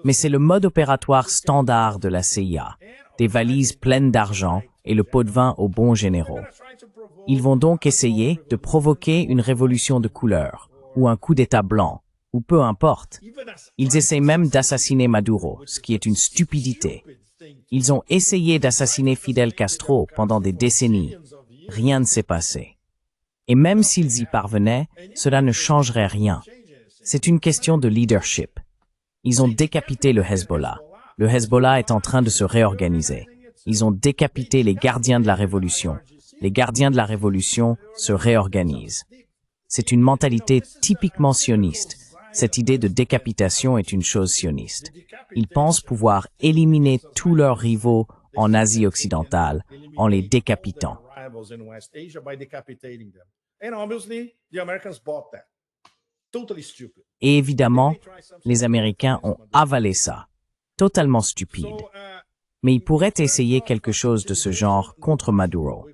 Mais c'est le mode opératoire standard de la CIA, des valises pleines d'argent et le pot de vin aux bons généraux. Ils vont donc essayer de provoquer une révolution de couleur, ou un coup d'État blanc, ou peu importe. Ils essaient même d'assassiner Maduro, ce qui est une stupidité. Ils ont essayé d'assassiner Fidel Castro pendant des décennies. Rien ne s'est passé. Et même s'ils y parvenaient, cela ne changerait rien. C'est une question de leadership. Ils ont décapité le Hezbollah. Le Hezbollah est en train de se réorganiser. Ils ont décapité les gardiens de la révolution. Les gardiens de la révolution se réorganisent. C'est une mentalité typiquement sioniste. Cette idée de décapitation est une chose sioniste. Ils pensent pouvoir éliminer tous leurs rivaux en Asie occidentale en les décapitant. Et évidemment, les Américains ont avalé ça. Totalement stupide. Mais ils pourraient essayer quelque chose de ce genre contre Maduro.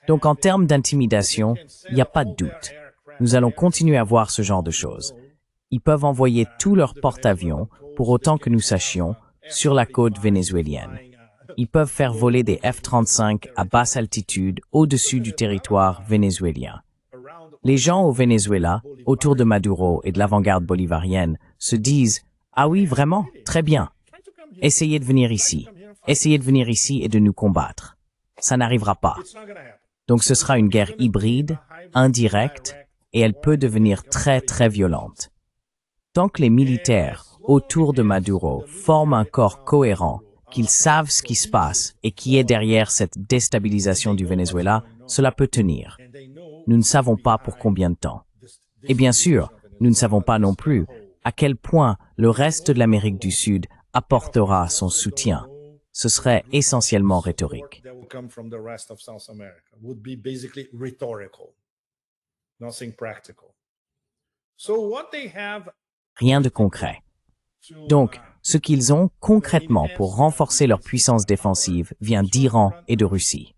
Donc en termes d'intimidation, il n'y a pas de doute. Nous allons continuer à voir ce genre de choses. Ils peuvent envoyer tous leurs porte-avions, pour autant que nous sachions, sur la côte vénézuélienne. Ils peuvent faire voler des F-35 à basse altitude au-dessus du territoire vénézuélien. Les gens au Venezuela, autour de Maduro et de l'avant-garde bolivarienne, se disent « Ah oui, vraiment? Très bien. Essayez de venir ici. Essayez de venir ici et de nous combattre. Ça n'arrivera pas. » Donc ce sera une guerre hybride, indirecte, et elle peut devenir très très violente. Tant que les militaires autour de Maduro forment un corps cohérent, qu'ils savent ce qui se passe et qui est derrière cette déstabilisation du Venezuela, cela peut tenir. Nous ne savons pas pour combien de temps. Et bien sûr, nous ne savons pas non plus à quel point le reste de l'Amérique du Sud apportera son soutien. Ce serait essentiellement rhétorique. Rien de concret. Donc, ce qu'ils ont concrètement pour renforcer leur puissance défensive vient d'Iran et de Russie.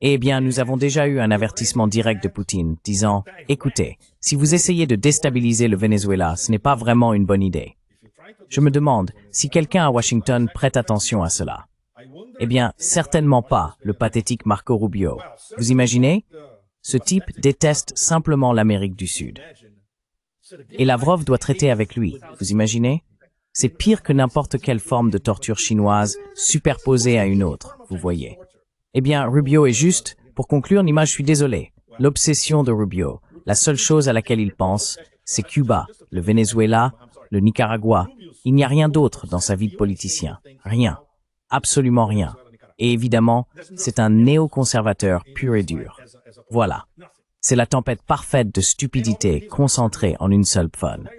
Eh bien, nous avons déjà eu un avertissement direct de Poutine disant « Écoutez, si vous essayez de déstabiliser le Venezuela, ce n'est pas vraiment une bonne idée. » Je me demande si quelqu'un à Washington prête attention à cela. Eh bien, certainement pas le pathétique Marco Rubio. Vous imaginez? Ce type déteste simplement l'Amérique du Sud. Et Lavrov doit traiter avec lui, vous imaginez? C'est pire que n'importe quelle forme de torture chinoise superposée à une autre, vous voyez. Eh bien, Rubio est juste, pour conclure, Nima, je suis désolé. L'obsession de Rubio, la seule chose à laquelle il pense, c'est Cuba, le Venezuela, le Nicaragua. Il n'y a rien d'autre dans sa vie de politicien. Rien. Absolument rien. Et évidemment, c'est un néoconservateur pur et dur. Voilà. C'est la tempête parfaite de stupidité concentrée en une seule personne.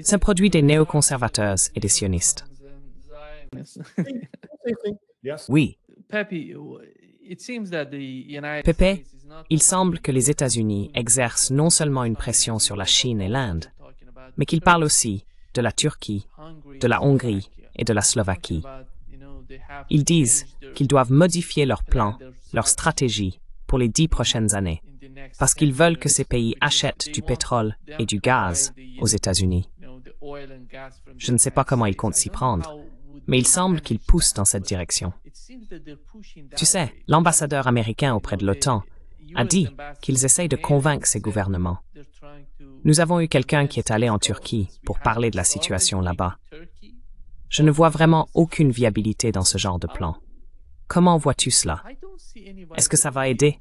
Ça produit des néoconservateurs et des sionistes. Oui. Pepe, il semble que les États-Unis exercent non seulement une pression sur la Chine et l'Inde, mais qu'ils parlent aussi de la Turquie, de la Hongrie et de la Slovaquie. Ils disent qu'ils doivent modifier leurs plans, leur stratégie pour les 10 prochaines années, parce qu'ils veulent que ces pays achètent du pétrole et du gaz aux États-Unis. Je ne sais pas comment ils comptent s'y prendre, mais il semble qu'ils poussent dans cette direction. Tu sais, l'ambassadeur américain auprès de l'OTAN a dit qu'ils essayent de convaincre ces gouvernements. Nous avons eu quelqu'un qui est allé en Turquie pour parler de la situation là-bas. Je ne vois vraiment aucune viabilité dans ce genre de plan. Comment vois-tu cela? Est-ce que ça va aider?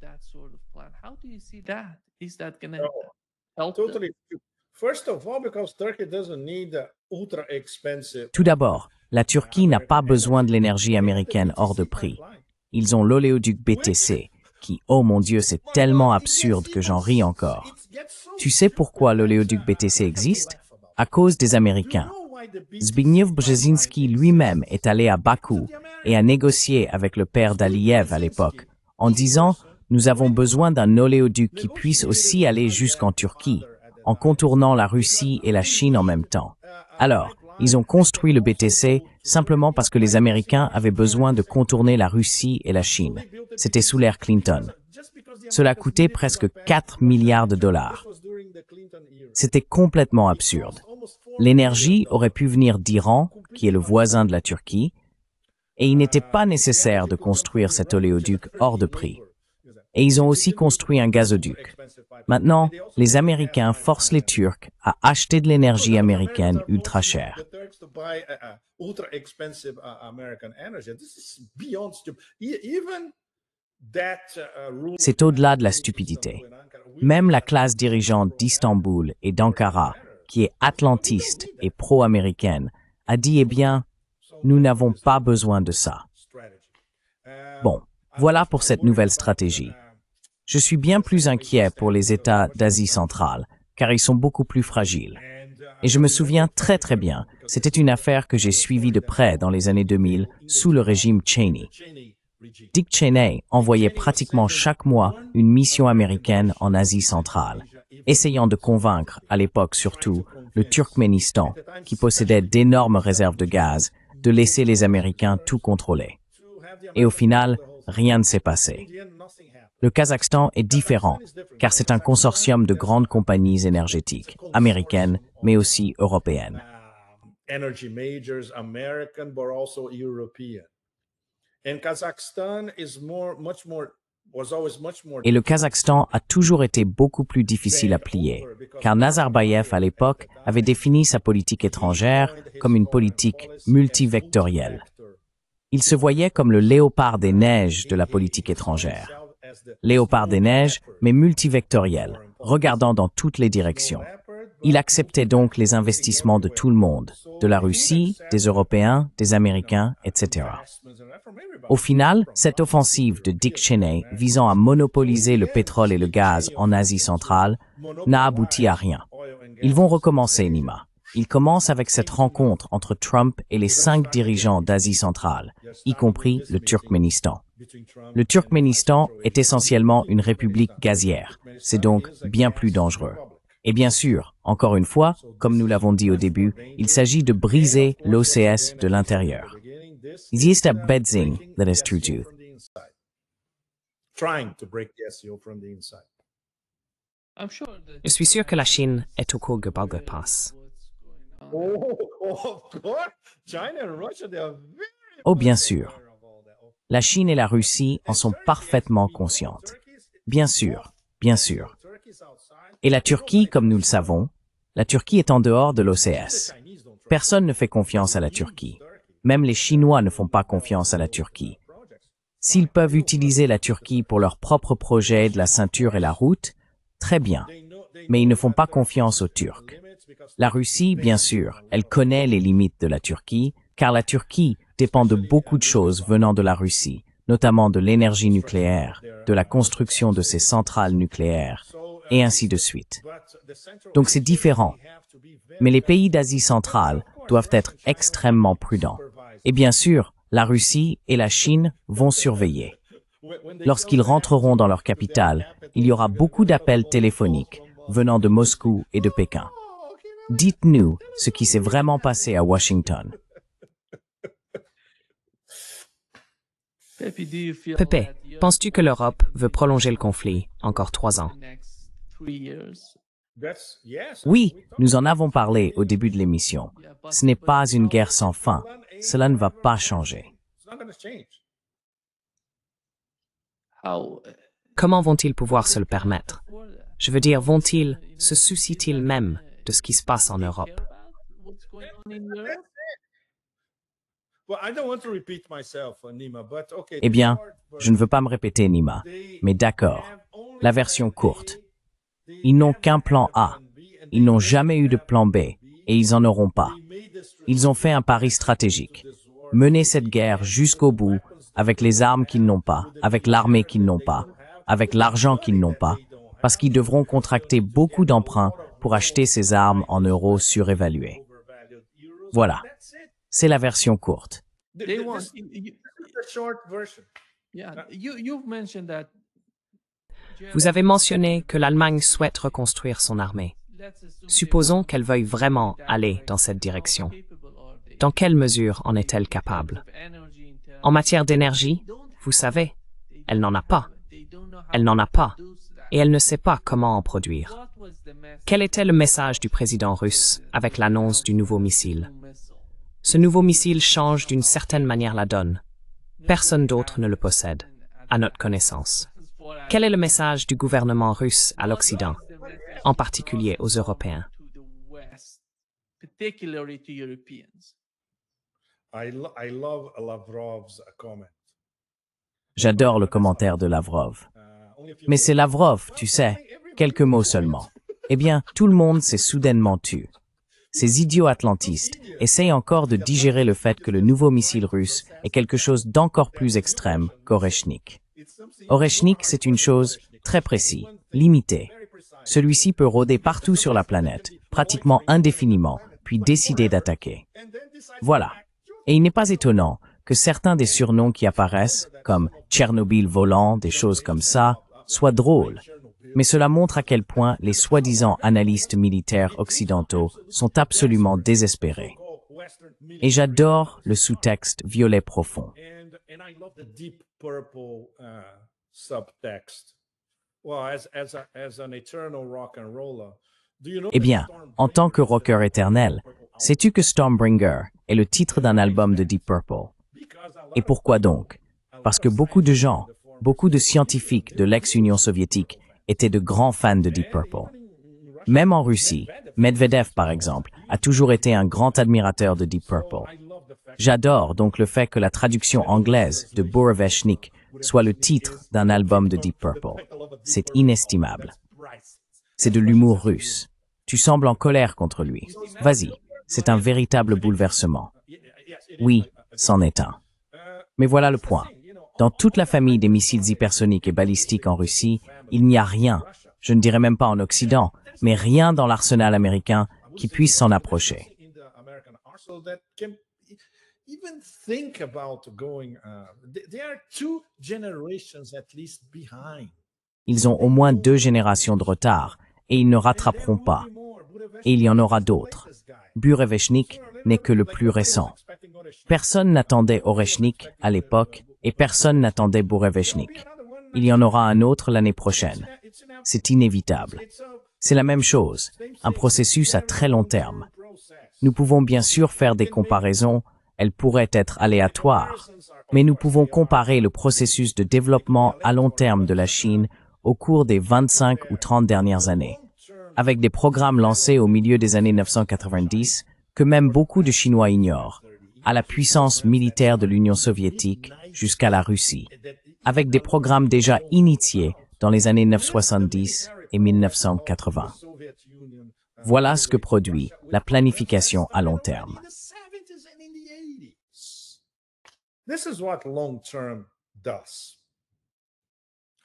Totally. First of all, because Turkey doesn't need ultra expensive. Tout d'abord, la Turquie n'a pas besoin de l'énergie américaine hors de prix. Ils ont l'oléoduc BTC, qui, oh mon Dieu, c'est tellement absurde que j'en ris encore. Tu sais pourquoi l'oléoduc BTC existe? À cause des Américains. Zbigniew Brzezinski lui-même est allé à Bakou et a négocié avec le père d'Aliyev à l'époque, en disant « Nous avons besoin d'un oléoduc qui puisse aussi aller jusqu'en Turquie, en contournant la Russie et la Chine en même temps. » Alors, ils ont construit le BTC simplement parce que les Américains avaient besoin de contourner la Russie et la Chine. C'était sous l'ère Clinton. Cela coûtait presque 4 milliards de dollars. C'était complètement absurde. L'énergie aurait pu venir d'Iran, qui est le voisin de la Turquie, et il n'était pas nécessaire de construire cet oléoduc hors de prix. Et ils ont aussi construit un gazoduc. Maintenant, les Américains forcent les Turcs à acheter de l'énergie américaine ultra chère. C'est au-delà de la stupidité. Même la classe dirigeante d'Istanbul et d'Ankara, qui est atlantiste et pro-américaine, a dit « Eh bien, nous n'avons pas besoin de ça. » Bon, voilà pour cette nouvelle stratégie. Je suis bien plus inquiet pour les États d'Asie centrale, car ils sont beaucoup plus fragiles. Et je me souviens très bien, c'était une affaire que j'ai suivie de près dans les années 2000 sous le régime Cheney. Dick Cheney envoyait pratiquement chaque mois une mission américaine en Asie centrale, essayant de convaincre, à l'époque surtout, le Turkménistan, qui possédait d'énormes réserves de gaz, de laisser les Américains tout contrôler. Et au final, rien ne s'est passé. Le Kazakhstan est différent, car c'est un consortium de grandes compagnies énergétiques, américaines, mais aussi européennes. Et le Kazakhstan a toujours été beaucoup plus difficile à plier, car Nazarbayev, à l'époque, avait défini sa politique étrangère comme une politique multivectorielle. Il se voyait comme le léopard des neiges de la politique étrangère. Léopard des neiges, mais multivectoriel, regardant dans toutes les directions. Il acceptait donc les investissements de tout le monde, de la Russie, des Européens, des Américains, etc. Au final, cette offensive de Dick Cheney visant à monopoliser le pétrole et le gaz en Asie centrale n'a abouti à rien. Ils vont recommencer, Nima. Ils commencent avec cette rencontre entre Trump et les 5 dirigeants d'Asie centrale, y compris le Turkménistan. Le Turkménistan est essentiellement une république gazière, c'est donc bien plus dangereux. Et bien sûr, encore une fois, comme nous l'avons dit au début, il s'agit de briser l'OCS de l'intérieur. Sie ist Betzing, that is true too. Je suis sûr que la Chine est au cours de passe. Oh, bien sûr. La Chine et la Russie en sont parfaitement conscientes. Bien sûr, bien sûr. Et la Turquie, comme nous le savons, la Turquie est en dehors de l'OCS. Personne ne fait confiance à la Turquie. Même les Chinois ne font pas confiance à la Turquie. S'ils peuvent utiliser la Turquie pour leurs propres projets de la ceinture et la route, très bien. Mais ils ne font pas confiance aux Turcs. La Russie, bien sûr, elle connaît les limites de la Turquie, car la Turquie dépend de beaucoup de choses venant de la Russie, notamment de l'énergie nucléaire, de la construction de ses centrales nucléaires, et ainsi de suite. Donc c'est différent. Mais les pays d'Asie centrale doivent être extrêmement prudents. Et bien sûr, la Russie et la Chine vont surveiller. Lorsqu'ils rentreront dans leur capitale, il y aura beaucoup d'appels téléphoniques venant de Moscou et de Pékin. Dites-nous ce qui s'est vraiment passé à Washington. Pepe, penses-tu que l'Europe veut prolonger le conflit encore 3 ans? Oui, nous en avons parlé au début de l'émission. Ce n'est pas une guerre sans fin. Cela ne va pas changer. Comment vont-ils pouvoir se le permettre? Je veux dire, vont-ils, se soucient-ils même de ce qui se passe en Europe? What's going on in Europe? Well, I don't want to repeat myself, Nima, but okay. Eh bien, je ne veux pas me répéter, Nima, mais d'accord. La version courte. Ils n'ont qu'un plan A. Ils n'ont jamais eu de plan B, et ils en auront pas. Ils ont fait un pari stratégique. Mener cette guerre jusqu'au bout, avec les armes qu'ils n'ont pas, avec l'armée qu'ils n'ont pas, avec l'argent qu'ils n'ont pas, parce qu'ils devront contracter beaucoup d'emprunts pour acheter ces armes en euros surévalués. Voilà. C'est la version courte. They want. This is the short version. Yeah, you've mentioned that. Vous avez mentionné que l'Allemagne souhaite reconstruire son armée. Supposons qu'elle veuille vraiment aller dans cette direction. Dans quelle mesure en est-elle capable? En matière d'énergie, vous savez, elle n'en a pas. Elle n'en a pas. Et elle ne sait pas comment en produire. Quel était le message du président russe avec l'annonce du nouveau missile? Ce nouveau missile change d'une certaine manière la donne. Personne d'autre ne le possède, à notre connaissance. Quel est le message du gouvernement russe à l'Occident, en particulier aux Européens? Particularly to Europeans. I love Lavrov's comment. J'adore le commentaire de Lavrov. Mais c'est Lavrov, tu sais, quelques mots seulement. Eh bien, tout le monde s'est soudainement tu. Ces idiots atlantistes essayent encore de digérer le fait que le nouveau missile russe est quelque chose d'encore plus extrême qu'Oreshnik. Oreshnik, c'est une chose très précise, limitée. Celui-ci peut rôder partout sur la planète, pratiquement indéfiniment, puis décider d'attaquer. Voilà. Et il n'est pas étonnant que certains des surnoms qui apparaissent, comme Tchernobyl volant, des choses comme ça, soient drôles. Mais cela montre à quel point les soi-disant analystes militaires occidentaux sont absolument désespérés. Et j'adore le sous-texte violet profond. And I love the deep purple subtext. Well, as an eternal rock and roller, do you know Eh bien, en tant que rocker éternel, sais-tu que Stormbringer est le titre d'un album de Deep Purple? Et pourquoi donc? Parce que beaucoup de gens, beaucoup de scientifiques de l'ex-Union soviétique étaient de grands fans de Deep Purple. Même en Russie, Medvedev, par exemple, a toujours été un grand admirateur de Deep Purple. J'adore donc le fait que la traduction anglaise de Bureveshnik soit le titre d'un album de Deep Purple. C'est inestimable. C'est de l'humour russe. Tu sembles en colère contre lui. Vas-y, c'est un véritable bouleversement. Oui, c'en est un. Mais voilà le point. Dans toute la famille des missiles hypersoniques et balistiques en Russie, il n'y a rien, je ne dirais même pas en Occident, mais rien dans l'arsenal américain qui puisse s'en approcher. Even think about going, there are 2 generations at least behind. Ils ont au moins 2 générations de retard, et ils ne rattraperont pas. Et il y en aura d'autres. Bureveshnik n'est que le plus récent. Personne n'attendait Oreshnik à l'époque, et personne n'attendait Bureveshnik. Il y en aura un autre l'année prochaine. C'est inévitable. C'est la même chose, un processus à très long terme. Nous pouvons bien sûr faire des comparaisons, elles pourraient être aléatoires, mais nous pouvons comparer le processus de développement à long terme de la Chine au cours des 25 ou 30 dernières années, avec des programmes lancés au milieu des années 1990 que même beaucoup de Chinois ignorent, à la puissance militaire de l'Union soviétique jusqu'à la Russie, avec des programmes déjà initiés dans les années 1970 et 1980. Voilà ce que produit la planification à long terme. This is what long-term does.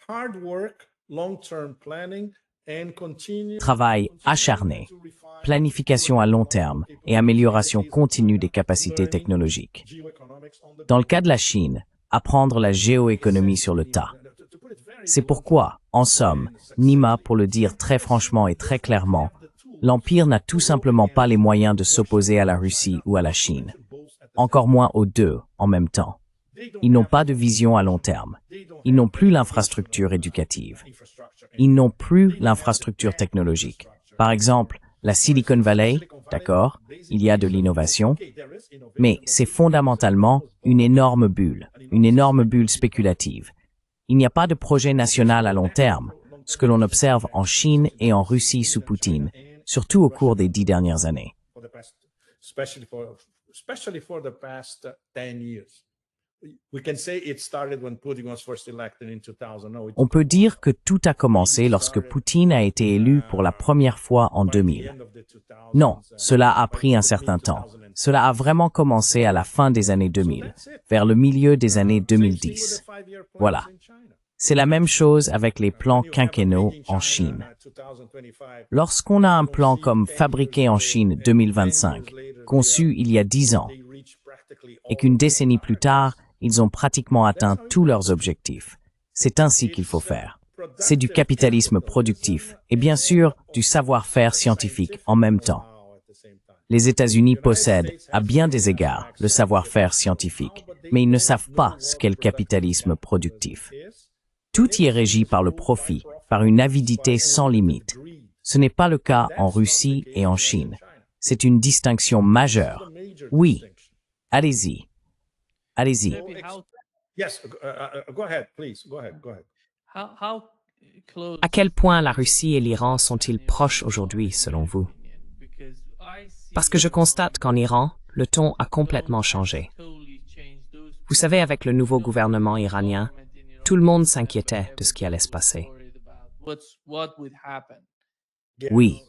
Hard work, long-term planning, and continue. Travail acharné, planification à long terme et amélioration continue des capacités technologiques. Dans le cas de la Chine, apprendre la géoéconomie sur le tas. C'est pourquoi, en somme, Nima, pour le dire très franchement et très clairement, l'Empire n'a tout simplement pas les moyens de s'opposer à la Russie ou à la Chine. Encore moins aux deux en même temps. Ils n'ont pas de vision à long terme. Ils n'ont plus l'infrastructure éducative. Ils n'ont plus l'infrastructure technologique. Par exemple, la Silicon Valley, d'accord, il y a de l'innovation, mais c'est fondamentalement une énorme bulle spéculative. Il n'y a pas de projet national à long terme, ce que l'on observe en Chine et en Russie sous Poutine, surtout au cours des 10 dernières années. Especially for the past 10 years. We can say it started when Putin was first elected in 2000. No, On peut dire que tout a commencé lorsque Poutine a été élu pour la première fois en 2000. Non, cela a pris un certain temps. Cela a vraiment commencé à la fin des années 2000, vers le milieu des années 2010. Voilà. C'est la même chose avec les plans quinquennaux en Chine. Lorsqu'on a un plan comme Fabriqué en Chine 2025, conçu il y a 10 ans, et qu'une décennie plus tard, ils ont pratiquement atteint tous leurs objectifs. C'est ainsi qu'il faut faire. C'est du capitalisme productif et bien sûr du savoir-faire scientifique en même temps. Les États-Unis possèdent, à bien des égards, le savoir-faire scientifique, mais ils ne savent pas ce qu'est le capitalisme productif. Tout y est régi par le profit, par une avidité sans limite. Ce n'est pas le cas en Russie et en Chine. C'est une distinction majeure. Oui, allez-y. Allez-y. Yes, go ahead, please. Go ahead. How close À quel point la Russie et l'Iran sont-ils proches aujourd'hui, selon vous? Parce que je constate qu'en Iran, le ton a complètement changé. Vous savez, avec le nouveau gouvernement iranien, tout le monde s'inquiétait de ce qui allait se passer. Oui.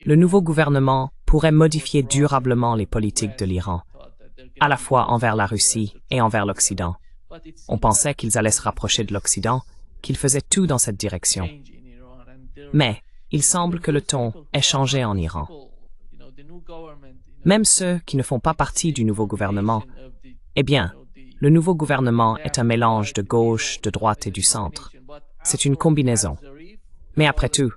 Le nouveau gouvernement pourrait modifier durablement les politiques de l'Iran, à la fois envers la Russie et envers l'Occident. On pensait qu'ils allaient se rapprocher de l'Occident, qu'ils faisaient tout dans cette direction. Mais il semble que le ton ait changé en Iran. Même ceux qui ne font pas partie du nouveau gouvernement, eh bien, le nouveau gouvernement est un mélange de gauche, de droite et du centre. C'est une combinaison. Mais après tout,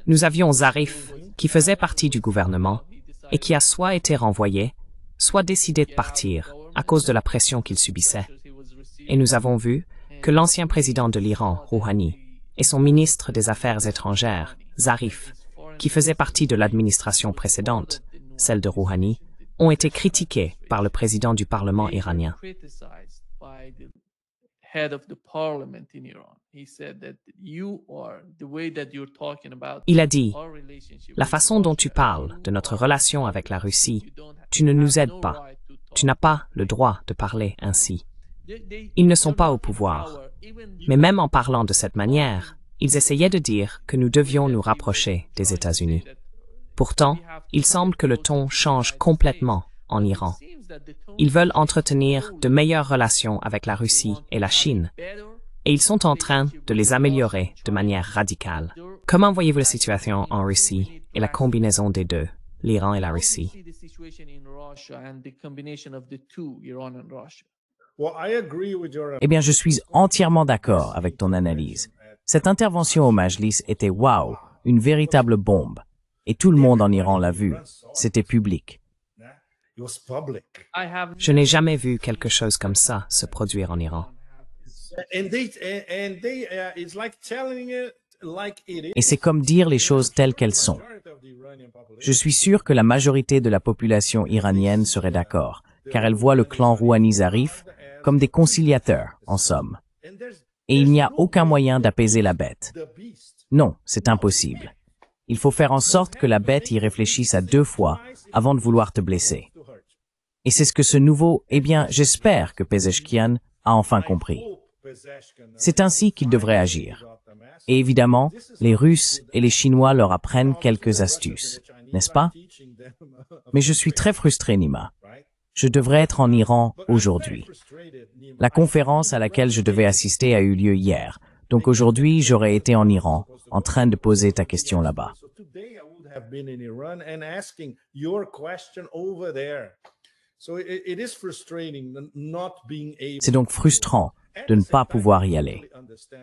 nous avions Zarif, qui faisait partie du gouvernement, et qui a soit été renvoyé, soit décidé de partir à cause de la pression qu'il subissait. Et nous avons vu que l'ancien président de l'Iran, Rouhani, et son ministre des Affaires étrangères, Zarif, qui faisait partie de l'administration précédente, celle de Rouhani, ont été critiqués par le président du Parlement iranien. Il a dit, « La façon dont tu parles de notre relation avec la Russie, tu ne nous aides pas. Tu n'as pas le droit de parler ainsi. » Ils ne sont pas au pouvoir. Mais même en parlant de cette manière, ils essayaient de dire que nous devions nous rapprocher des États-Unis. Pourtant, il semble que le ton change complètement en Iran. Ils veulent entretenir de meilleures relations avec la Russie et la Chine, et ils sont en train de les améliorer de manière radicale. Comment voyez-vous la situation en Russie et la combinaison des deux, l'Iran et la Russie? Eh bien, je suis entièrement d'accord avec ton analyse. Cette intervention au Majlis était waouh, une véritable bombe. Et tout le monde en Iran l'a vu. C'était public. Je n'ai jamais vu quelque chose comme ça se produire en Iran. Et c'est comme dire les choses telles qu'elles sont. Je suis sûr que la majorité de la population iranienne serait d'accord, car elle voit le clan Rouhani-Zarif comme des conciliateurs, en somme. Et il n'y a aucun moyen d'apaiser la bête. Non, c'est impossible. Il faut faire en sorte que la bête y réfléchisse à 2 fois avant de vouloir te blesser. Et c'est ce que ce nouveau, eh bien, j'espère que Pezeshkian a enfin compris. C'est ainsi qu'il devrait agir. Et évidemment, les Russes et les Chinois leur apprennent quelques astuces, n'est-ce pas? Mais je suis très frustré, Nima. Je devrais être en Iran aujourd'hui. La conférence à laquelle je devais assister a eu lieu hier. Donc aujourd'hui, j'aurais été en Iran, en train de poser ta question là-bas. C'est donc frustrant de ne pas pouvoir y aller.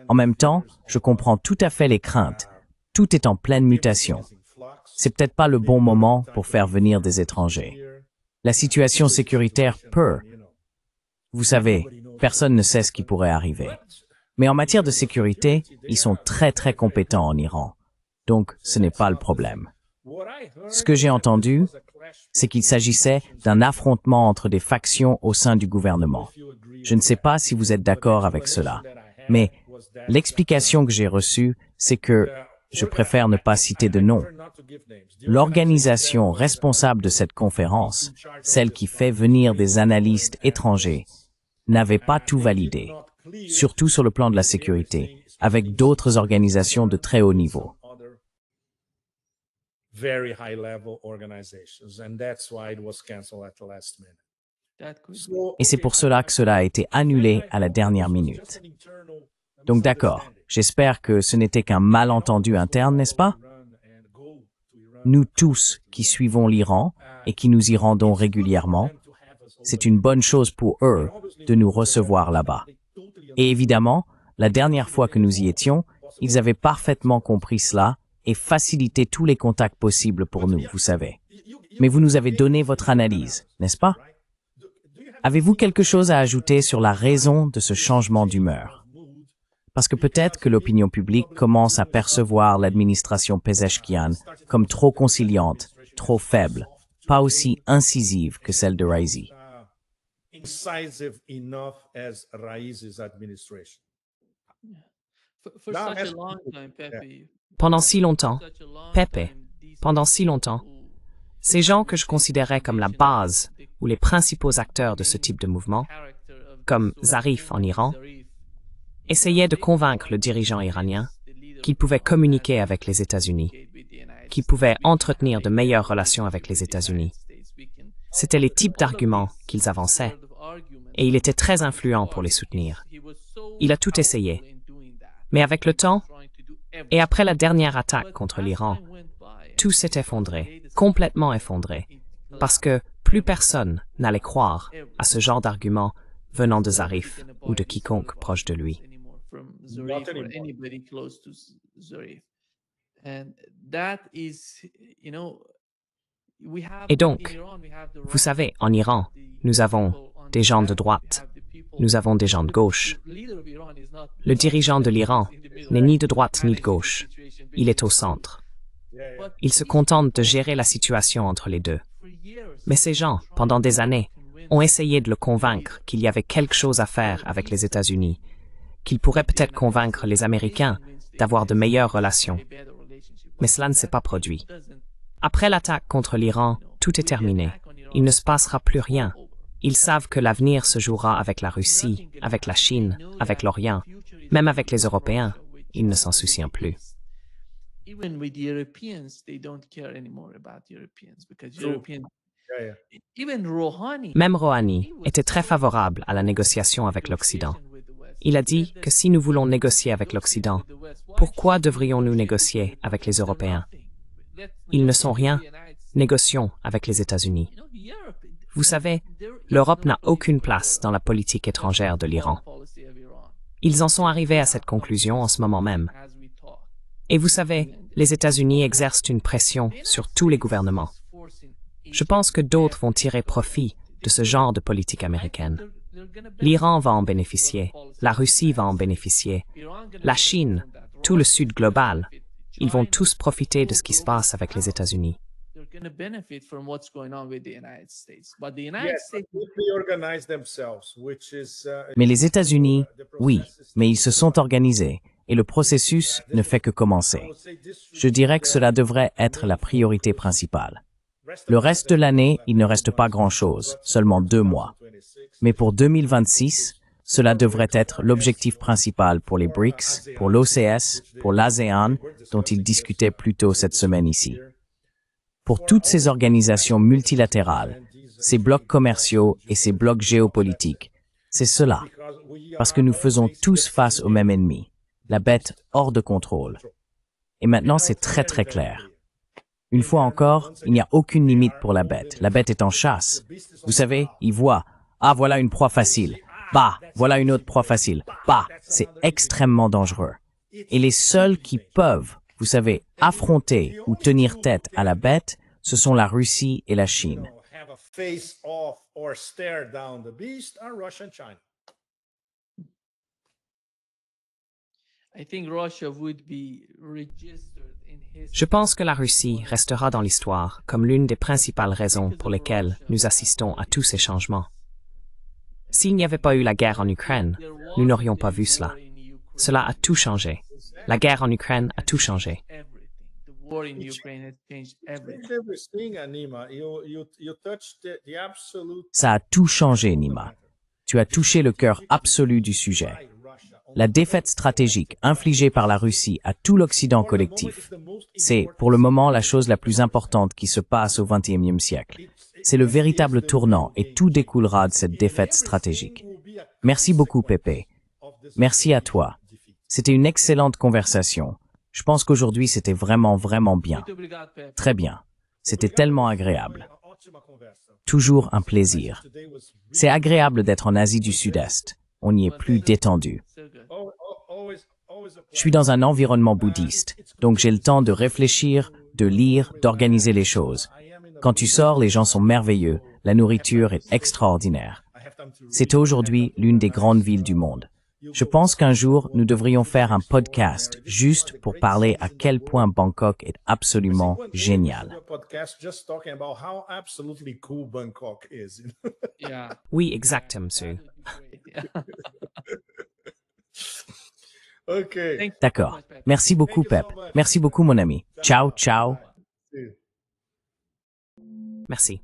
En même temps, je comprends tout à fait les craintes. Tout est en pleine mutation. C'est peut-être pas le bon moment pour faire venir des étrangers. La situation sécuritaire peut. Vous savez, personne ne sait ce qui pourrait arriver. Mais en matière de sécurité, ils sont très très compétents en Iran. Donc, ce n'est pas le problème. Ce que j'ai entendu, c'est qu'il s'agissait d'un affrontement entre des factions au sein du gouvernement. Je ne sais pas si vous êtes d'accord avec cela, mais L'explication que j'ai reçue, c'est que, je préfère ne pas citer de nom, l'organisation responsable de cette conférence, celle qui fait venir des analystes étrangers, n'avait pas tout validé, surtout sur le plan de la sécurité, avec d'autres organisations de très haut niveau. Very high level organizations, and that's why it was canceled at the last minute. Et c'est pour cela que cela a été annulé à la dernière minute. Donc d'accord, j'espère que ce n'était qu'un malentendu interne, n'est-ce pas? Nous tous qui suivons l'Iran et qui nous y rendons régulièrement, c'est une bonne chose pour eux de nous recevoir là-bas. Et évidemment, la dernière fois que nous y étions, ils avaient parfaitement compris cela et facilité tous les contacts possibles pour nous, vous savez. Mais vous nous avez donné votre analyse, n'est-ce pas? Avez-vous quelque chose à ajouter sur la raison de ce changement d'humeur? Parce que peut-être que l'opinion publique commence à percevoir l'administration Pezeshkian comme trop conciliante, trop faible, pas aussi incisive que celle de Raisi. Incisive enough as Raisi's administration. For such a long time, Pepe. Pendant si longtemps, Pepe, pendant si longtemps, ces gens que je considérais comme la base ou les principaux acteurs de ce type de mouvement, comme Zarif en Iran, essayaient de convaincre le dirigeant iranien qu'il pouvait communiquer avec les États-Unis, qu'il pouvait entretenir de meilleures relations avec les États-Unis. C'étaient les types d'arguments qu'ils avançaient, et il était très influent pour les soutenir. Il a tout essayé. Mais avec le temps, et après la dernière attaque contre l'Iran, tout s'est effondré, complètement effondré, parce que plus personne n'allait croire à ce genre d'arguments venant de Zarif ou de quiconque proche de lui. Et donc, vous savez, en Iran, nous avons des gens de droite, nous avons des gens de gauche. Le dirigeant de l'Iran n'est ni de droite ni de gauche, il est au centre. Il se contente de gérer la situation entre les deux. Mais ces gens, pendant des années, ont essayé de le convaincre qu'il y avait quelque chose à faire avec les États-Unis, qu'il pourrait peut-être convaincre les Américains d'avoir de meilleures relations. Mais cela ne s'est pas produit. Après l'attaque contre l'Iran, tout est terminé. Il ne se passera plus rien. Ils savent que l'avenir se jouera avec la Russie, avec la Chine, avec l'Orient, même avec les Européens. Ils ne s'en soucient plus. Même Rouhani était très favorable à la négociation avec l'Occident. Il a dit que si nous voulons négocier avec l'Occident, pourquoi devrions-nous négocier avec les Européens? Ils ne sont rien, négocions avec les États-Unis. Vous savez, l'Europe n'a aucune place dans la politique étrangère de l'Iran. Ils en sont arrivés à cette conclusion en ce moment même. Et vous savez, les États-Unis exercent une pression sur tous les gouvernements. Je pense que d'autres vont tirer profit de ce genre de politique américaine. L'Iran va en bénéficier, la Russie va en bénéficier, la Chine, tout le Sud global, ils vont tous profiter de ce qui se passe avec les États-Unis. Mais les États-Unis, oui, mais ils se sont organisés et le processus ne fait que commencer. Je dirais que cela devrait être la priorité principale. Le reste de l'année, il ne reste pas grand-chose, seulement 2 mois. Mais pour 2026, cela devrait être l'objectif principal pour les BRICS, pour l'OCS, pour l'ASEAN, dont ils discutaient plus tôt cette semaine ici. Pour toutes ces organisations multilatérales, ces blocs commerciaux et ces blocs géopolitiques, c'est cela. Parce que nous faisons tous face au même ennemi, la bête hors de contrôle. Et maintenant, c'est très très clair. Une fois encore, il n'y a aucune limite pour la bête. La bête est en chasse. Vous savez, il voit, ah voilà une proie facile. Bah, voilà une autre proie facile. Bah, c'est extrêmement dangereux. Et les seuls qui peuvent, vous savez, affronter ou tenir tête à la bête, ce sont la Russie et la Chine. Je pense que la Russie restera dans l'histoire comme l'une des principales raisons pour lesquelles nous assistons à tous ces changements. S'il n'y avait pas eu la guerre en Ukraine, nous n'aurions pas vu cela. Cela a tout changé. La guerre en Ukraine a tout changé. Everything. The war in Ukraine has changed everything. Everything, Anima. You touched the absolute. Ça a tout changé, Nima. Tu as touché le cœur absolu du sujet. La défaite stratégique infligée par la Russie à tout l'Occident collectif, c'est, pour le moment, la chose la plus importante qui se passe au XXIe siècle. C'est le véritable tournant et tout découlera de cette défaite stratégique. Merci beaucoup, Pepe. Merci à toi. C'était une excellente conversation. Je pense qu'aujourd'hui, c'était vraiment, vraiment bien. Muito obrigado, Pepe. Très bien. C'était tellement agréable. Toujours un plaisir. C'est agréable d'être en Asie du Sud-Est. On y est plus détendu. So good. Je suis dans un environnement bouddhiste, donc j'ai le temps de réfléchir, de lire, d'organiser les choses. Quand tu sors, les gens sont merveilleux, la nourriture est extraordinaire. C'est aujourd'hui l'une des grandes villes du monde. Je pense qu'un jour, nous devrions faire un podcast juste pour parler à quel point Bangkok est absolument génial. Podcast just talking about how absolutely cool Bangkok is. Yeah. Oui, exactement, monsieur. Okay. Thank you so D'accord. much, Pepe. Merci beaucoup, Pep. Merci beaucoup, mon ami. Ciao, ciao. Merci.